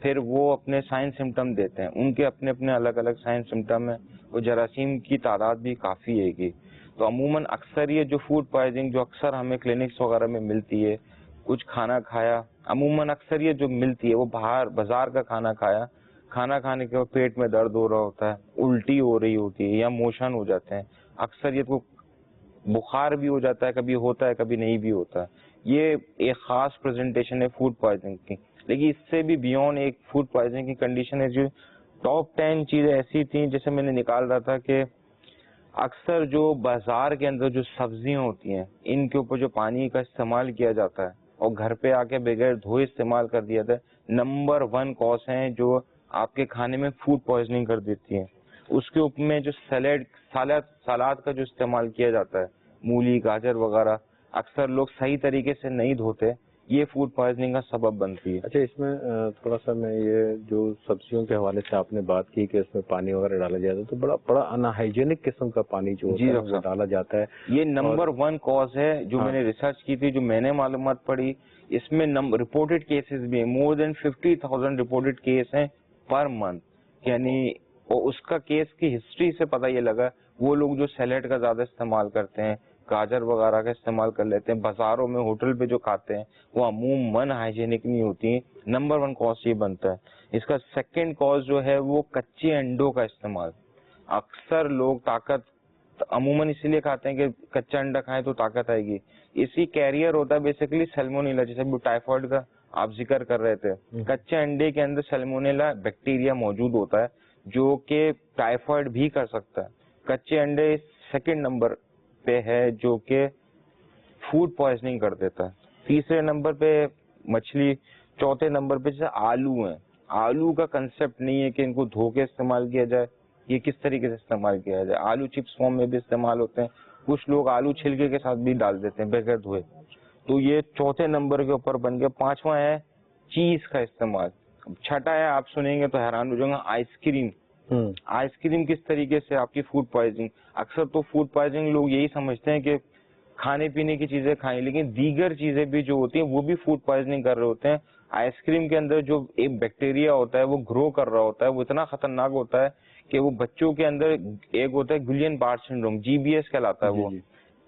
S3: پھر وہ اپنے سائن سمٹم دیتے ہیں، ان کے اپنے اپنے الگ الگ سائن سمٹم ہیں. وہ جراثیم کی تعداد بھی کافی ہے گی. تو عموماً اکثر یہ جو فوڈ پوائزننگ جو اکثر ہمیں کلینکس وغیرہ میں ملتی ہے، کچھ کھانا کھایا، عموماً اکثر یہ جو ملتی ہے وہ بازار کا کھانا کھایا، کھانا کھانے کے بعد پیٹ میں درد ہو رہا ہوتا ہے، الٹی ہو رہی ہوتی ہے یا موشن ہو جاتے ہیں. اکثر یہ کو بخار بھی ہو جاتا ہے، کبھی ہوتا ہے کبھی نہیں بھی ہوتا ہے. یہ ایک خاص پریزنٹیشن ہے فوڈ پوائزننگ کی. لیکن اس سے بھی بیونڈ ایک فوڈ پوائزننگ کی کنڈیشن ہے جو ٹاپ 10 چیزیں ایسی تھیں جیسے میں نے نکال رہا تھا کہ اکثر جو بازار کے اندر جو سبزیاں ہوتی ہیں ان کے اوپر جو پانی کا استعمال کیا جاتا ہے اور گھر پہ آ کے بغیر دھوئے استعمال کر دیا جاتا ہے، نمبر 1 کاز ہیں جو آپ کے کھانے میں فوڈ پوائزننگ کر دیتی ہیں. اس کے اوپر میں جو سلاد کا جو استعمال کیا جاتا ہے، مولی، گاجر وغیرہ، اکثر لوگ صحیح طریقے سے نہیں دھوتے، یہ فوڈ پوائزننگ کا سبب بنتی ہے.
S2: اچھا، اس میں تھوڑا سا میں یہ جو سبزیوں کے حوالے سے آپ نے بات کی کہ اس میں پانی وغیرہ ڈالا جاتا ہے تو بڑا انہائیجینک قسم کا پانی جو ہوتا ہے وہ ڈالا جاتا ہے.
S3: یہ نمبر 1 کاز ہے جو میں نے ریسرچ کی تھی، جو میں نے معلومات پڑھی. اس میں رپورٹڈ کیسز بھی ہیں، مور دین 50,000 رپورٹڈ کیس ہیں پر منتھ. یعنی اور اس کا کیس کی ہسٹری سے پتہ یہ لگا وہ لوگ جو سیلیڈ کا زیادہ استعمال کرتے ہیں، گاجر وغیرہ کا استعمال کر لیتے ہیں، بازاروں میں ہوٹل پہ جو کھاتے ہیں وہ عموماً ہائیجینک نہیں ہوتی ہیں. نمبر 1 کاز یہ بنتا ہے. اس کا سیکنڈ کاز جو ہے وہ کچے انڈوں کا استعمال. اکثر لوگ طاقت عموماً اسی لیے کھاتے ہیں کہ کچا انڈا کھائیں تو طاقت آئے گی. اسی کیریئر ہوتا ہے بیسیکلی سیلمونیلا، جیسے ٹائیفائڈ کا آپ ذکر کر رہے تھے. کچے انڈے کے اندر سیلمونیلا بیکٹیریا موجود ہوتا ہے جو کہ ٹائیفائڈ بھی کر سکتا ہے. کچے انڈے سیکنڈ نمبر پہ ہے جو کہ فوڈ پوائزننگ کر دیتا ہے. تیسرے نمبر پہ مچھلی، چوتھے نمبر پہ جیسے آلو ہیں. آلو کا کنسپٹ نہیں ہے کہ ان کو دھو کے استعمال کیا جائے، یہ کس طریقے سے استعمال کیا جائے. آلو چپس فارم میں بھی استعمال ہوتے ہیں، کچھ لوگ آلو چھلکے کے ساتھ بھی ڈال دیتے ہیں بغیر دھوئے. تو یہ چوتھے نمبر کے اوپر بن گیا. پانچواں ہے چیز کا استعمال. چھٹا ہے، آپ سنیں گے تو حیران ہو جائیں گے، آئس کریم. آئس کریم کس طریقے سے آپ کی فوڈ پوائزننگ. اکثر تو فوڈ پوائزننگ لوگ یہی سمجھتے ہیں کہ کھانے پینے کی چیزیں کھائیں، لیکن دیگر چیزیں بھی جو ہوتی ہیں وہ بھی فوڈ پوائزننگ کر رہے ہوتے ہیں. آئس کریم کے اندر جو ایک بیکٹیریا ہوتا ہے وہ گرو کر رہا ہوتا ہے، وہ اتنا خطرناک ہوتا ہے کہ وہ بچوں کے اندر ایک ہوتا ہے گلین بارڈ سنڈروم، GBS کہلاتا ہے، وہ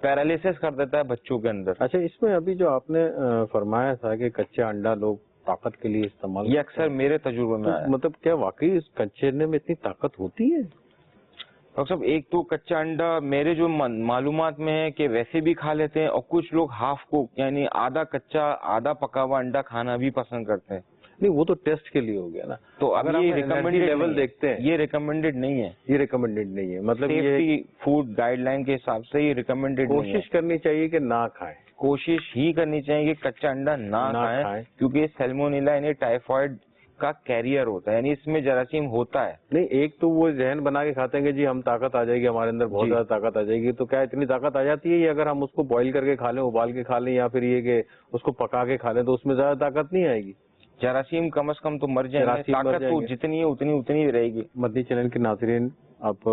S3: پیرالائسس کر دیتا ہے بچوں کے اندر.
S2: اچھا، اس میں ابھی جو آپ نے فرمایا تھا کہ کچا انڈا لوگ طاقت کے لیے استعمال،
S3: یہ اکثر میرے تجربے میں آیا.
S2: مطلب کیا واقعی اس کچے انڈے میں اتنی طاقت ہوتی ہے؟
S3: ڈاکٹر صاحب، ایک تو کچا انڈا میرے جو معلومات میں ہے کہ ویسے بھی کھا لیتے ہیں، اور کچھ لوگ ہاف کوک یعنی آدھا کچا آدھا پکا ہوا انڈا کھانا بھی پسند کرتے ہیں.
S2: نہیں، وہ تو ٹیسٹ کے لیے ہو گیا نا.
S3: تو اگر یہ ریکمینڈیڈ لیول دیکھتے ہیں، یہ ریکمینڈیڈ نہیں ہے.
S2: یہ ریکمینڈیڈ نہیں ہے، مطلب
S3: سیفٹی فوڈ گائیڈ لائن کے حساب سے یہ ریکمینڈیڈ نہیں ہے.
S2: کوشش کرنی چاہیے کہ نہ کھائیں،
S3: کوشش ہی کرنی چاہیے کہ کچا انڈا نہ کھائیں، کیونکہ یہ سیلمونیلا یعنی ٹائیفائڈ کا کیریئر ہوتا ہے، یعنی اس میں جراثیم ہوتا ہے.
S2: نہیں، ایک تو وہ ذہن بنا کے کھاتے ہیں کہ جی ہم طاقت آ جائے گی، ہمارے اندر بہت زیادہ طاقت آ جائے گی. تو کیا اتنی طاقت آ جاتی ہے؟ یا اگر ہم اس کو بوائل کر کے کھا لیں، ابال کے کھا لیں، یا پھر یہ کہ اس کو پکا کے کھا لیں تو اس میں زیادہ طاقت نہیں آئے گی؟
S3: جراثیم کم از کم تو مر جائیں گے، طاقت تو جتنی ہے اتنی رہے گی.
S2: مدنی چینل کے ناظرین، اب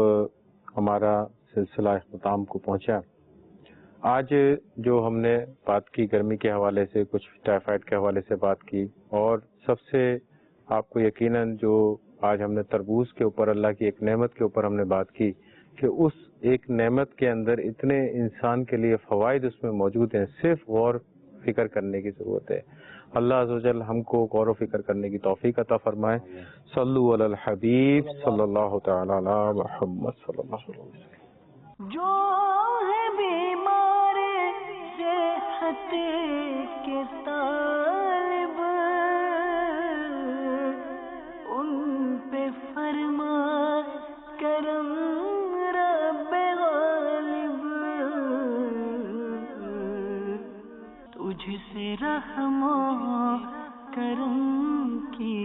S2: ہمارا سلسلہ اختتام کو پہنچا. آج جو ہم نے بات کی گرمی کے حوالے سے، کچھ ٹائیفائڈ کے حوالے سے بات کی، اور سب سے آپ کو یقیناً جو آج ہم نے تربوز کے اوپر، اللہ کی ایک نعمت کے اوپر ہم نے بات کی کہ اس ایک نعمت کے اندر اتنے انسان کے لیے فوائد اس میں موجود ہیں، صرف غور فکر کرنے کی ضرورت ہے. اللہ عز و جل ہم کو غور و فکر کرنے کی توفیق عطا فرمائے. صلو علی الحبیب صلی اللہ تعالی علی محمد صلی اللہ علیہ وسلم.
S1: جو ہے بیمار صحت کے طالب، ان پہ فرما کرم رب غالب، تجھ سے رحم و کرم کی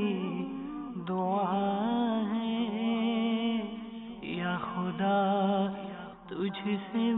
S1: دعا ہے یا خدا، تجھ سے